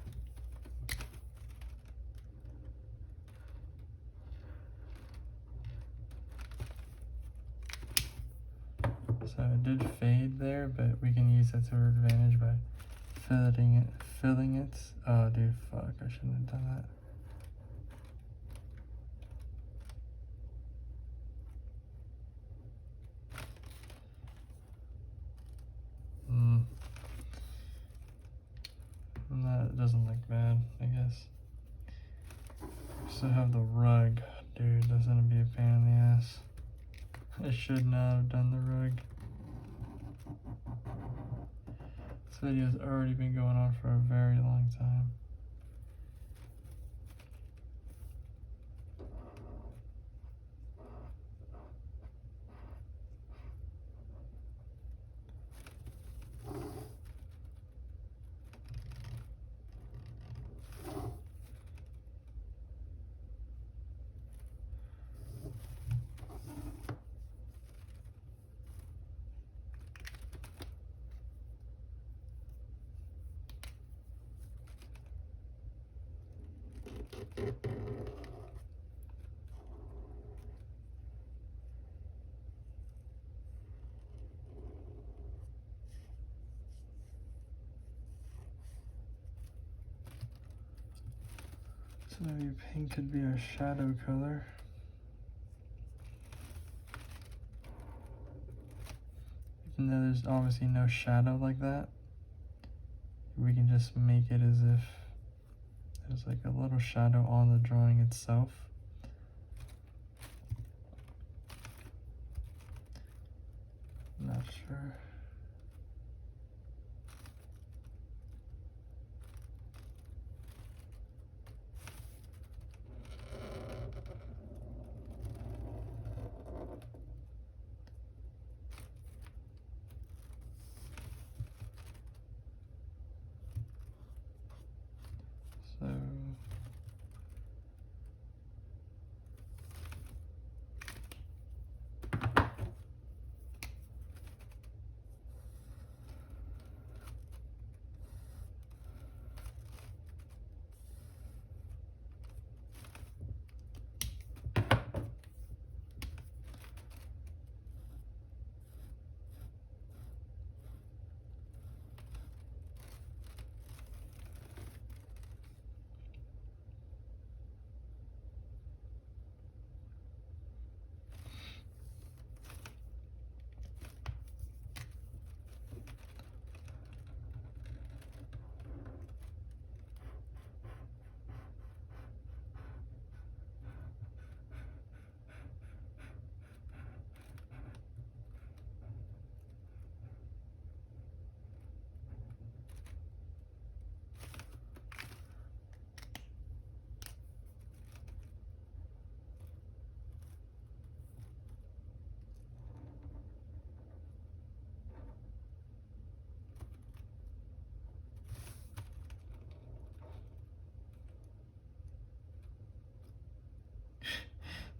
So it did fade there, but we can use that to our advantage by filling it. Oh, dude, fuck, I shouldn't have done that. That doesn't look bad, I guess. So have the rug. Dude, that's gonna be a pain in the ass. I should not have done the rug. This video's already been going on for a very long time. So maybe pink could be our shadow color. Even though there's obviously no shadow like that, we can just make it as if there's like a little shadow on the drawing itself. Not sure.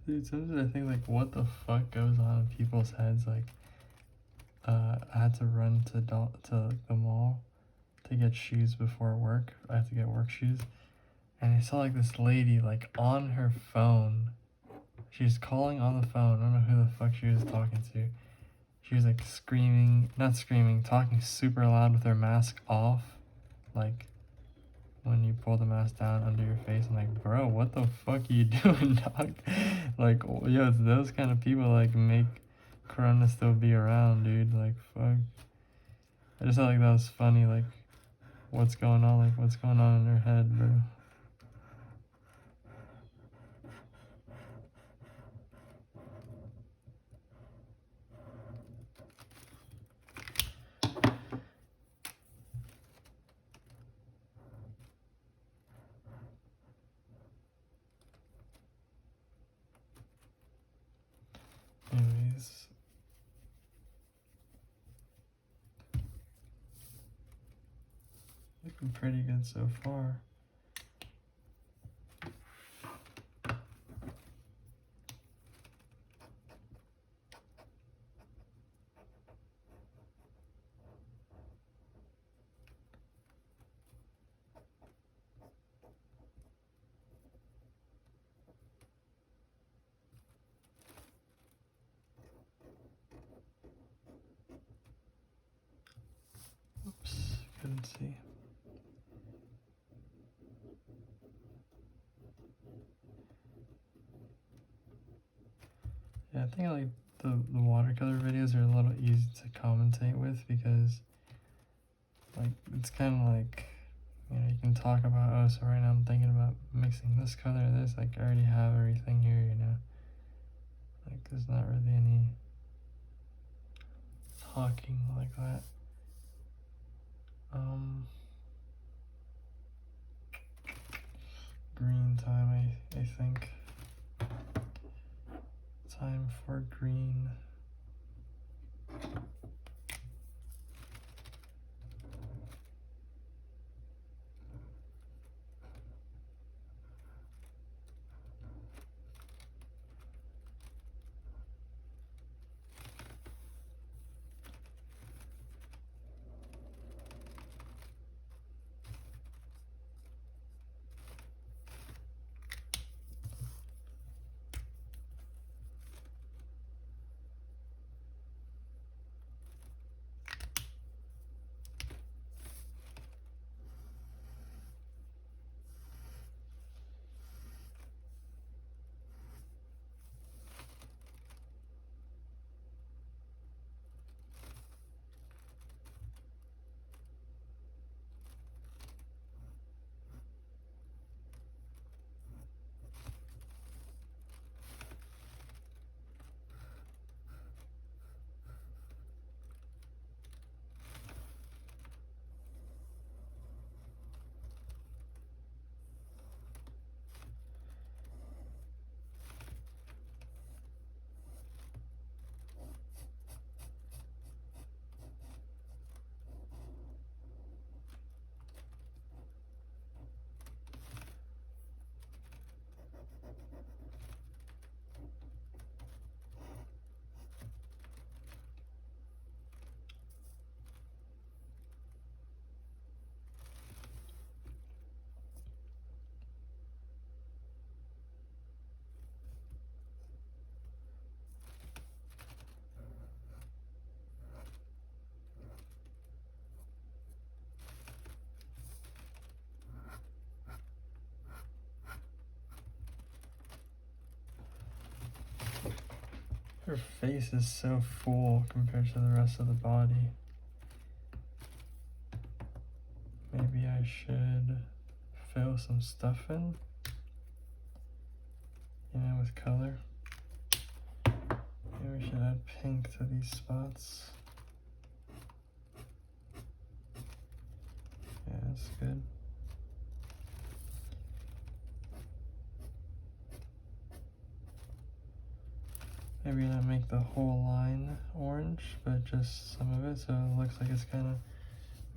So dude, sometimes I think like, what the fuck goes on in people's heads? Like, I had to run to like, the mall to get shoes before work. I had to get work shoes, and I saw like this lady like on her phone. She's calling on the phone. I don't know who the fuck she was talking to. She was like screaming, not screaming, talking super loud with her mask off, like when you pull the mask down under your face. I'm like, bro, what the fuck are you doing, dog? Like, yo, it's those kind of people like make Corona still be around, dude. Like, fuck. I just thought like that was funny, like what's going on, in her head, bro. Anyways, looking pretty good so far. Oops, couldn't see. Yeah, I think like the watercolor videos are a little easy to commentate with because like it's kind of like, you know, you can talk about, oh, so right now I'm thinking about mixing this color and this, like I already have everything here, you know, like there's not really any talking like that. Green time, I think. Time for green. Her face is so full compared to the rest of the body. Maybe I should fill some stuff in, you know, with color. Maybe we should add pink to these spots. Yeah, that's good. Maybe not make the whole line orange, but just some of it, so it looks like it's kind of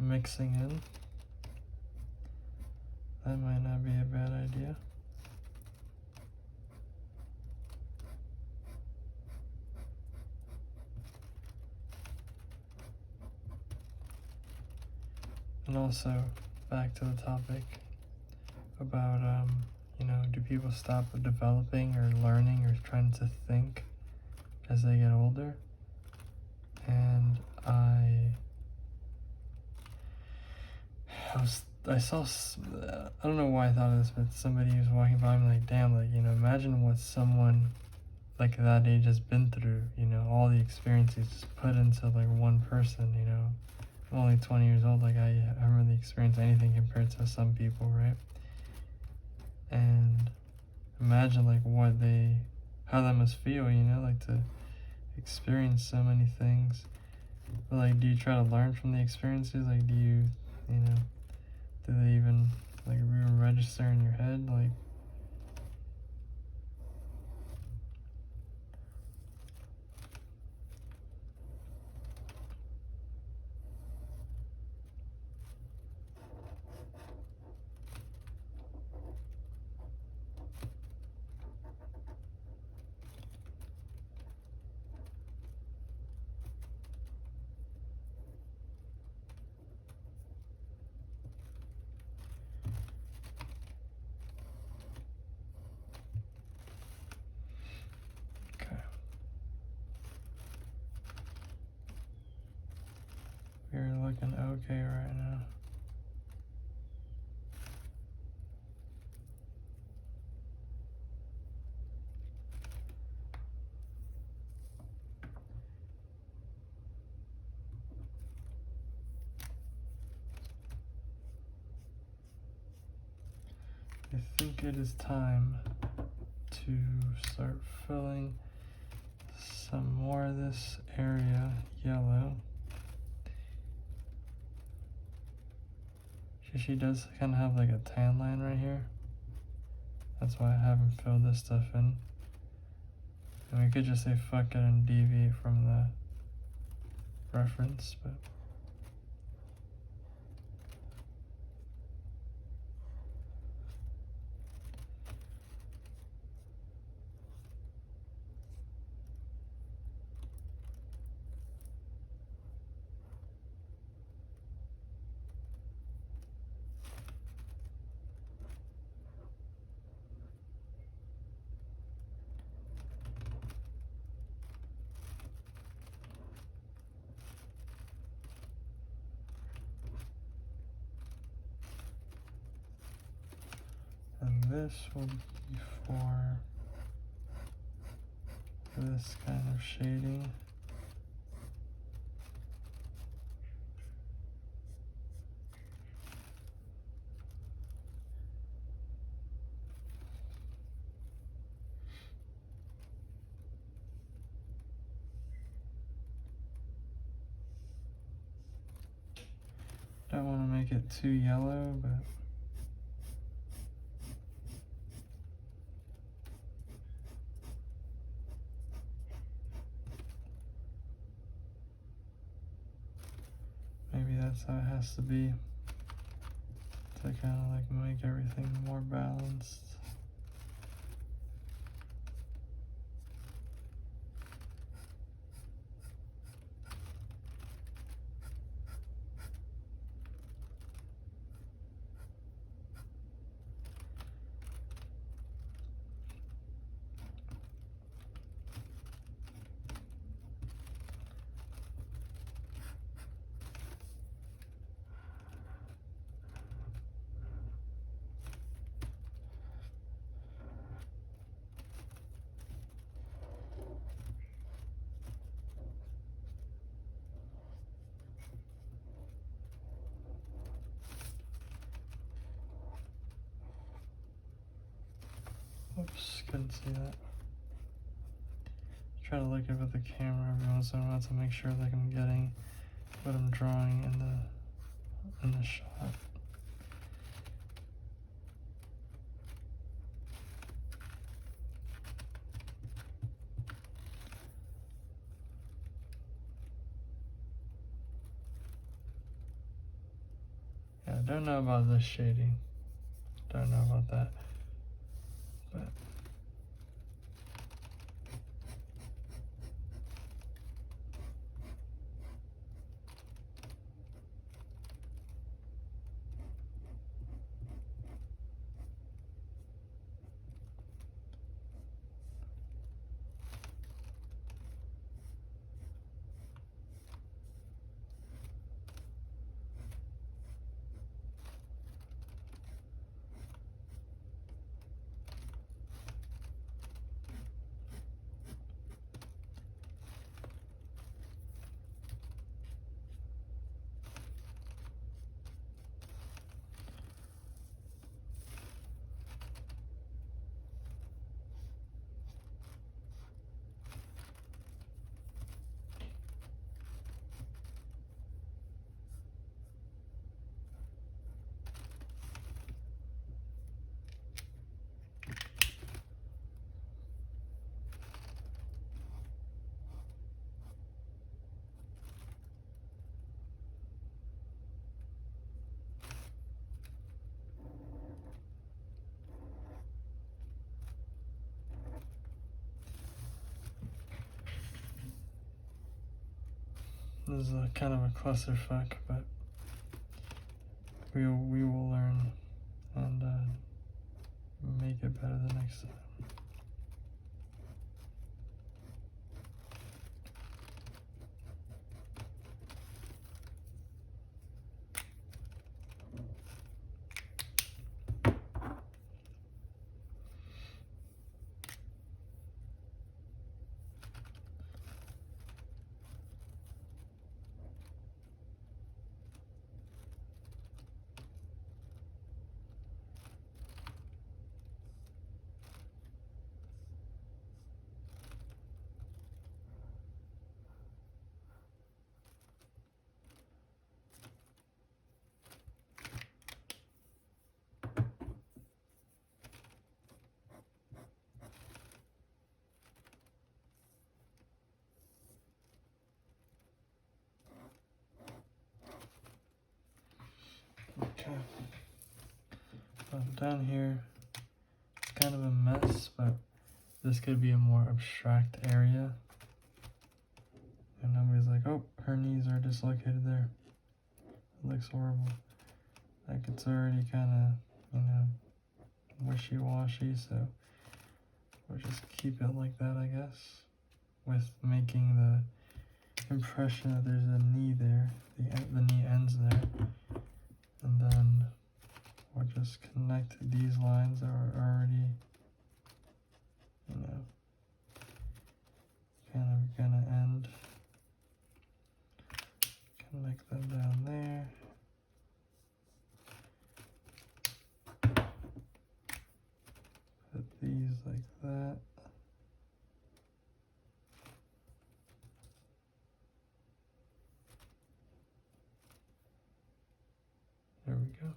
mixing in. That might not be a bad idea. And also, back to the topic about, you know, do people stop developing or learning or trying to think as they get older? And I saw, I don't know why I thought of this, but somebody was walking by me like, damn, like, you know, imagine what someone like that age has been through, you know, all the experiences just put into like one person, you know, I'm only 20 years old. Like, I haven't really experienced anything compared to some people, right? And imagine like how that must feel, you know, like to experience so many things. But like, do you try to learn from the experiences? Like, do you know, do they even like register in your head? Like, okay, you're looking okay right now. I think it is time to start filling some more of this area yellow. She does kind of have like a tan line right here. That's why I haven't filled this stuff in. And we could just say fuck it and deviate from the reference, but and this will be for this kind of shading. Don't want to make it too yellow, but maybe that's how it has to be to kind of like make everything more balanced. Oops, couldn't see that. Try to look up at the camera every once in a while to make sure like I'm getting what I'm drawing in the shot. Yeah, I don't know about this shading. Don't know about that. But is a kind of a clusterfuck, but we will learn and make it better the next time. Okay. Down here, it's kind of a mess, but this could be a more abstract area. And nobody's like, oh, her knees are dislocated there. It looks horrible. Like it's already kind of, you know, wishy-washy, so we'll just keep it like that, I guess, with making the impression that there's a knee there, the knee ends there, and then we'll just connect these lines that are already, you know, kind of gonna end. Connect them down there. Put these like that. There we go.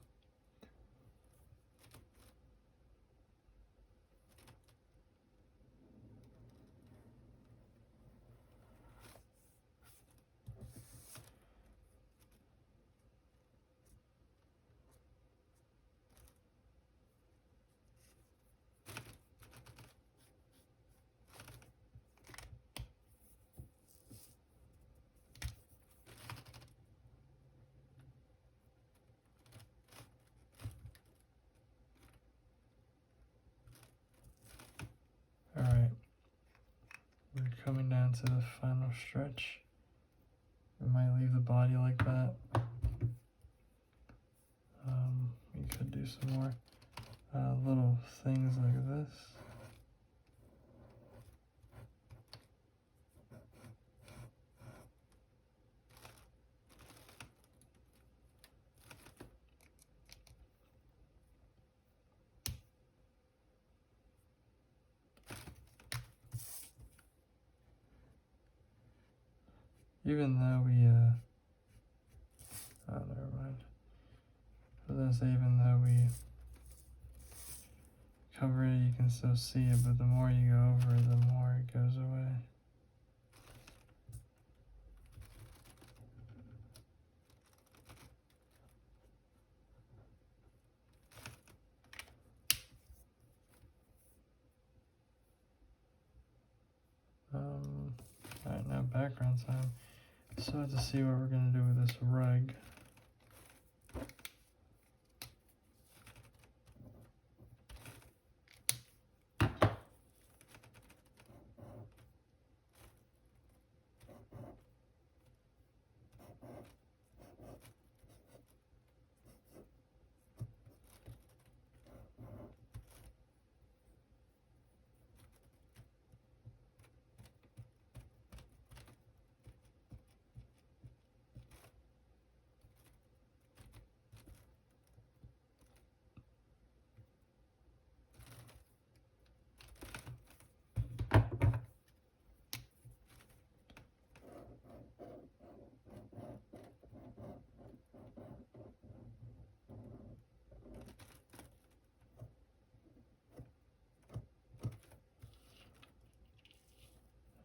Alright, we're coming down to the final stretch. We might leave the body like that. We could do some more little things like this. Even though we, oh, never mind. I was gonna say, even though we cover it, you can still see it, but the more you go over it, the more it goes away. Alright, now background time. So I have to see what we're gonna do with this rug.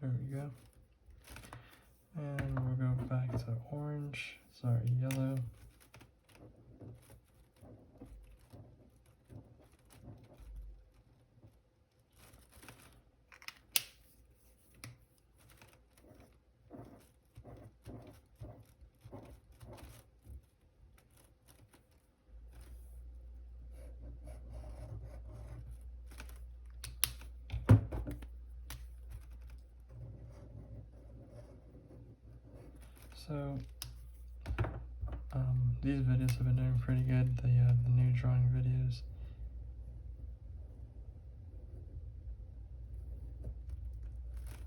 There we go. And we'll go back to orange, sorry, yellow. So these videos have been doing pretty good, the new drawing videos.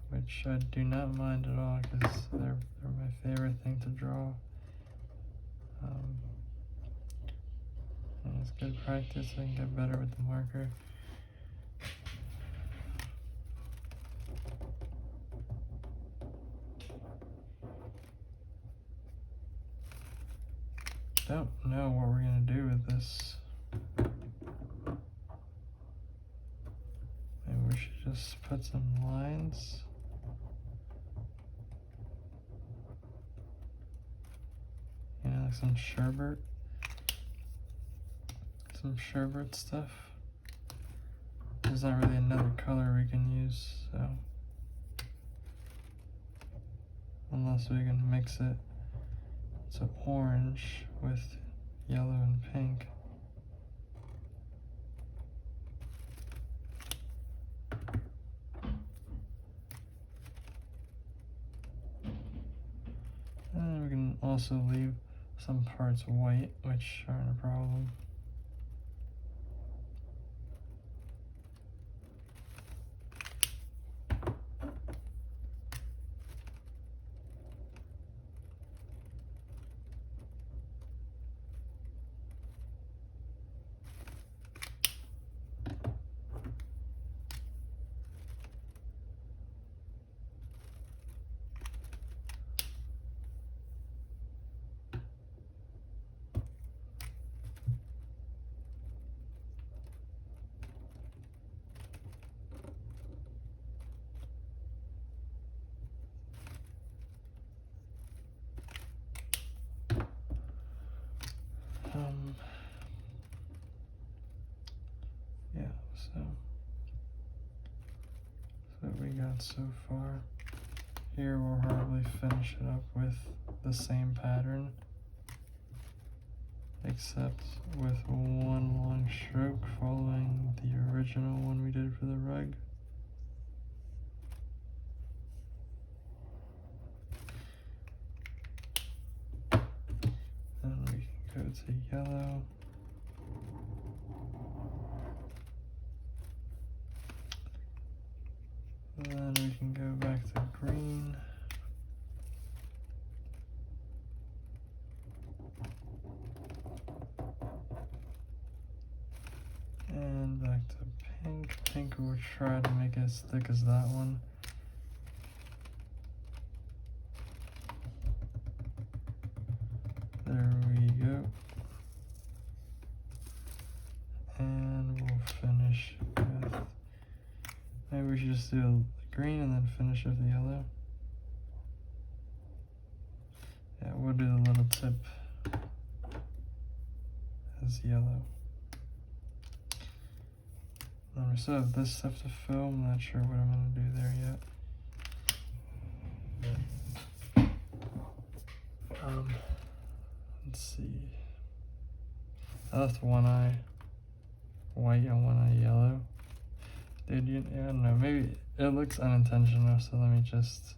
Which I do not mind at all, because they're my favorite thing to draw. And it's good practice, I can get better with the marker. Don't know what we're gonna do with this. Maybe we should just put some lines. You know, like some sherbet. Some sherbet stuff. There's not really another color we can use, so. Unless we can mix it. So orange with yellow and pink. And we can also leave some parts white, which aren't a problem. Yeah, so what we got so far. Here we'll probably finish it up with the same pattern, except with one long stroke following the original one we did for the rug. Then we can go to yellow. Then we can go back to green. And back to pink. Pink we'll try to make it as thick as that one. There we go. And we'll finish with, maybe we should just do the green and then finish with the yellow. Yeah, we'll do the little tip as yellow. Then we still have this stuff to fill. I'm not sure what I'm going to do there yet. Let's see. I left one eye white and one eye yellow. Dude, I don't know, maybe it looks unintentional, so let me just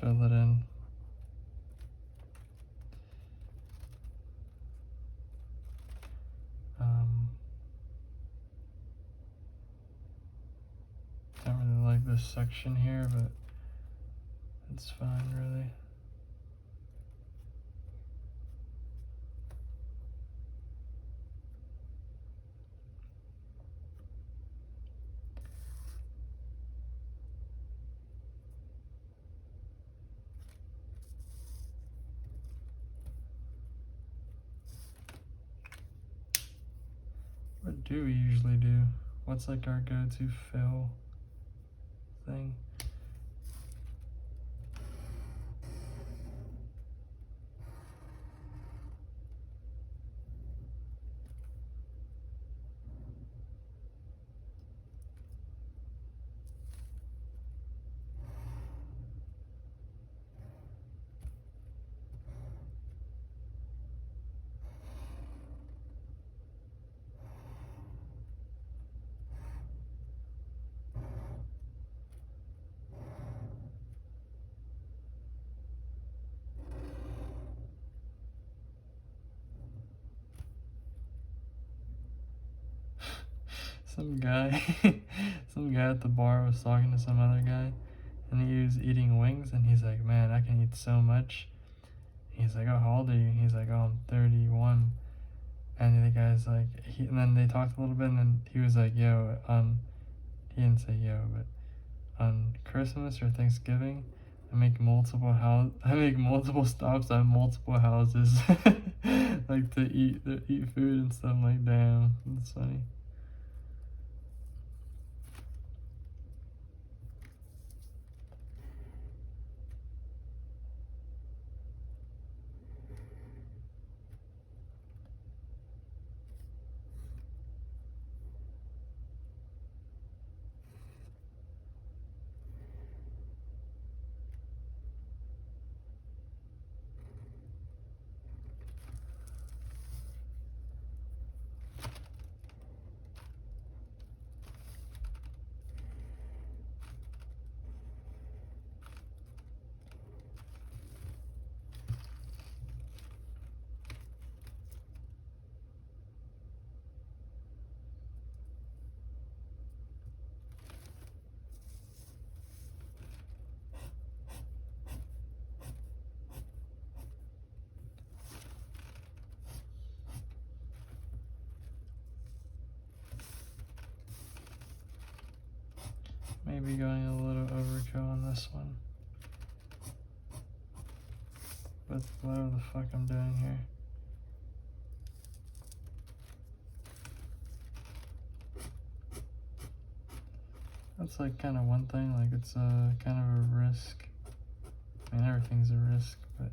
fill it in. Don't really like this section here, but it's fine, really. What do we usually do? What's like our go-to fill thing? some guy, some guy at the bar was talking to some other guy, and he was eating wings, and he's like, man, I can eat so much. He's like, oh, how old are you? He's like, oh, I'm 31. And the guy's like, and then they talked a little bit, and then he was like, yo, he didn't say yo, but on Christmas or Thanksgiving, I make multiple stops at multiple houses, like to eat food and stuff. I'm like, damn, that's funny. Maybe going a little overkill on this one. But whatever the fuck I'm doing here. That's like kind of one thing, like it's a kind of a risk. I mean, everything's a risk, but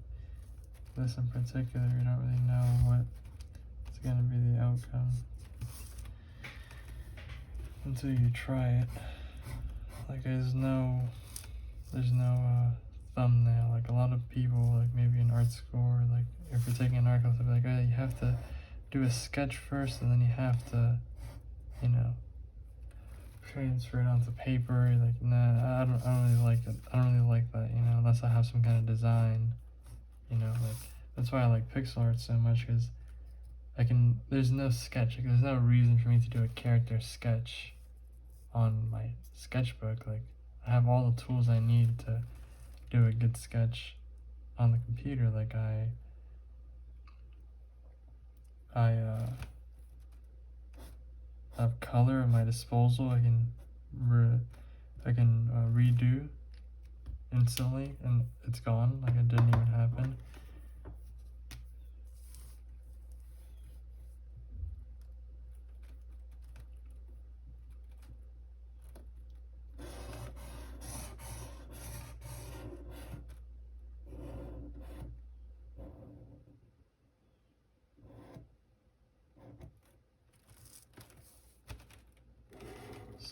this in particular, you don't really know what's gonna be the outcome until you try it. Like there's no thumbnail. Like a lot of people, like maybe in art school, or like if you're taking an art class, they'll be like, oh, you have to do a sketch first, and then you have to, you know, transfer it onto paper. Like, nah, I don't really like it. I don't really like that, you know, unless I have some kind of design, you know. Like that's why I like pixel art so much, because there's no sketch. Like, there's no reason for me to do a character sketch on my sketchbook. Like, I have all the tools I need to do a good sketch on the computer. Like I have color at my disposal. I can redo instantly, and it's gone. Like it didn't even happen.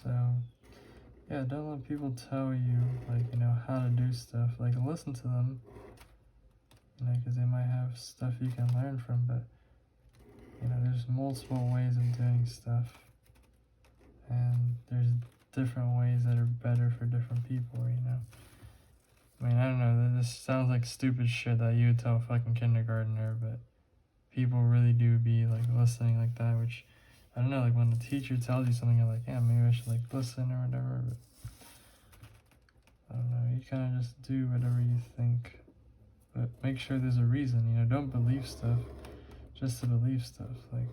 So yeah, don't let people tell you, like, you know, how to do stuff. Like, listen to them, you know, because they might have stuff you can learn from. But you know, there's multiple ways of doing stuff, and there's different ways that are better for different people, you know. I mean, I don't know, this sounds like stupid shit that you would tell a fucking kindergartner, but people really do be like listening like that, which I don't know, like when the teacher tells you something, you're like, yeah, maybe I should like listen or whatever, but I don't know, you kind of just do whatever you think, but make sure there's a reason, you know. Don't believe stuff just to believe stuff. Like,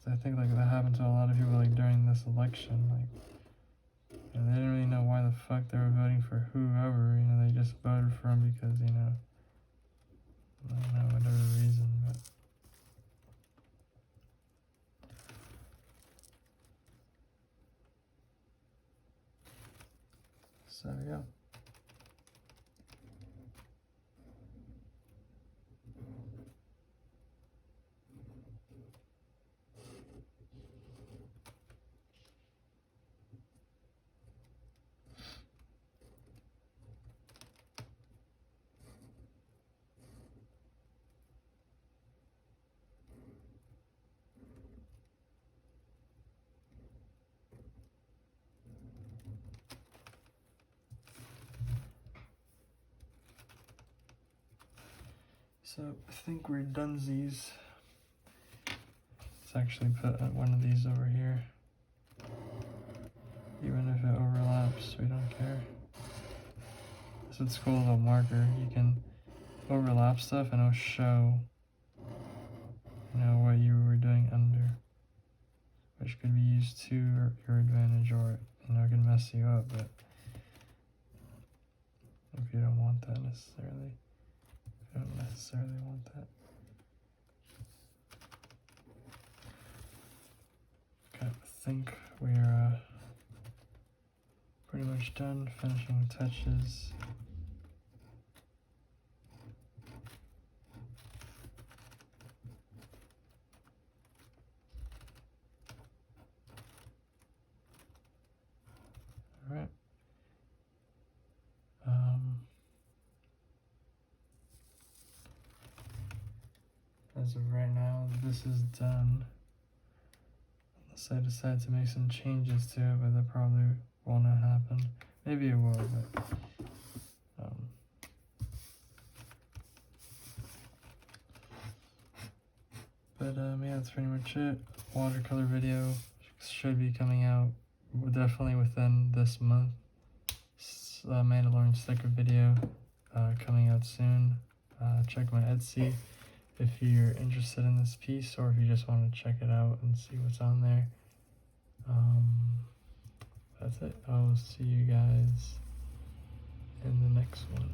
I think like that happened to a lot of people, like during this election, like, you know, they didn't really know why the fuck they were voting for whoever, you know, they just voted for him because, you know, I don't know, whatever reason, but so yeah. So I think we're donesies. So actually put one of these over here. Even if it overlaps, we don't care. That's what's cool about marker. You can overlap stuff and it'll show, you know, what you were doing under, which could be used to your advantage, or, you know, it can mess you up, but if you don't want that necessarily, if you don't necessarily want that. Okay, I think we're pretty much done. Finishing touches. All right. As of right now, this is done. Unless I decide to make some changes to it, but that probably will not happen. Maybe it will, but yeah, that's pretty much it. Watercolor video should be coming out definitely within this month. Mandalorian sticker video coming out soon. Check my Etsy if you're interested in this piece, or if you just want to check it out and see what's on there. That's it. I'll see you guys in the next one.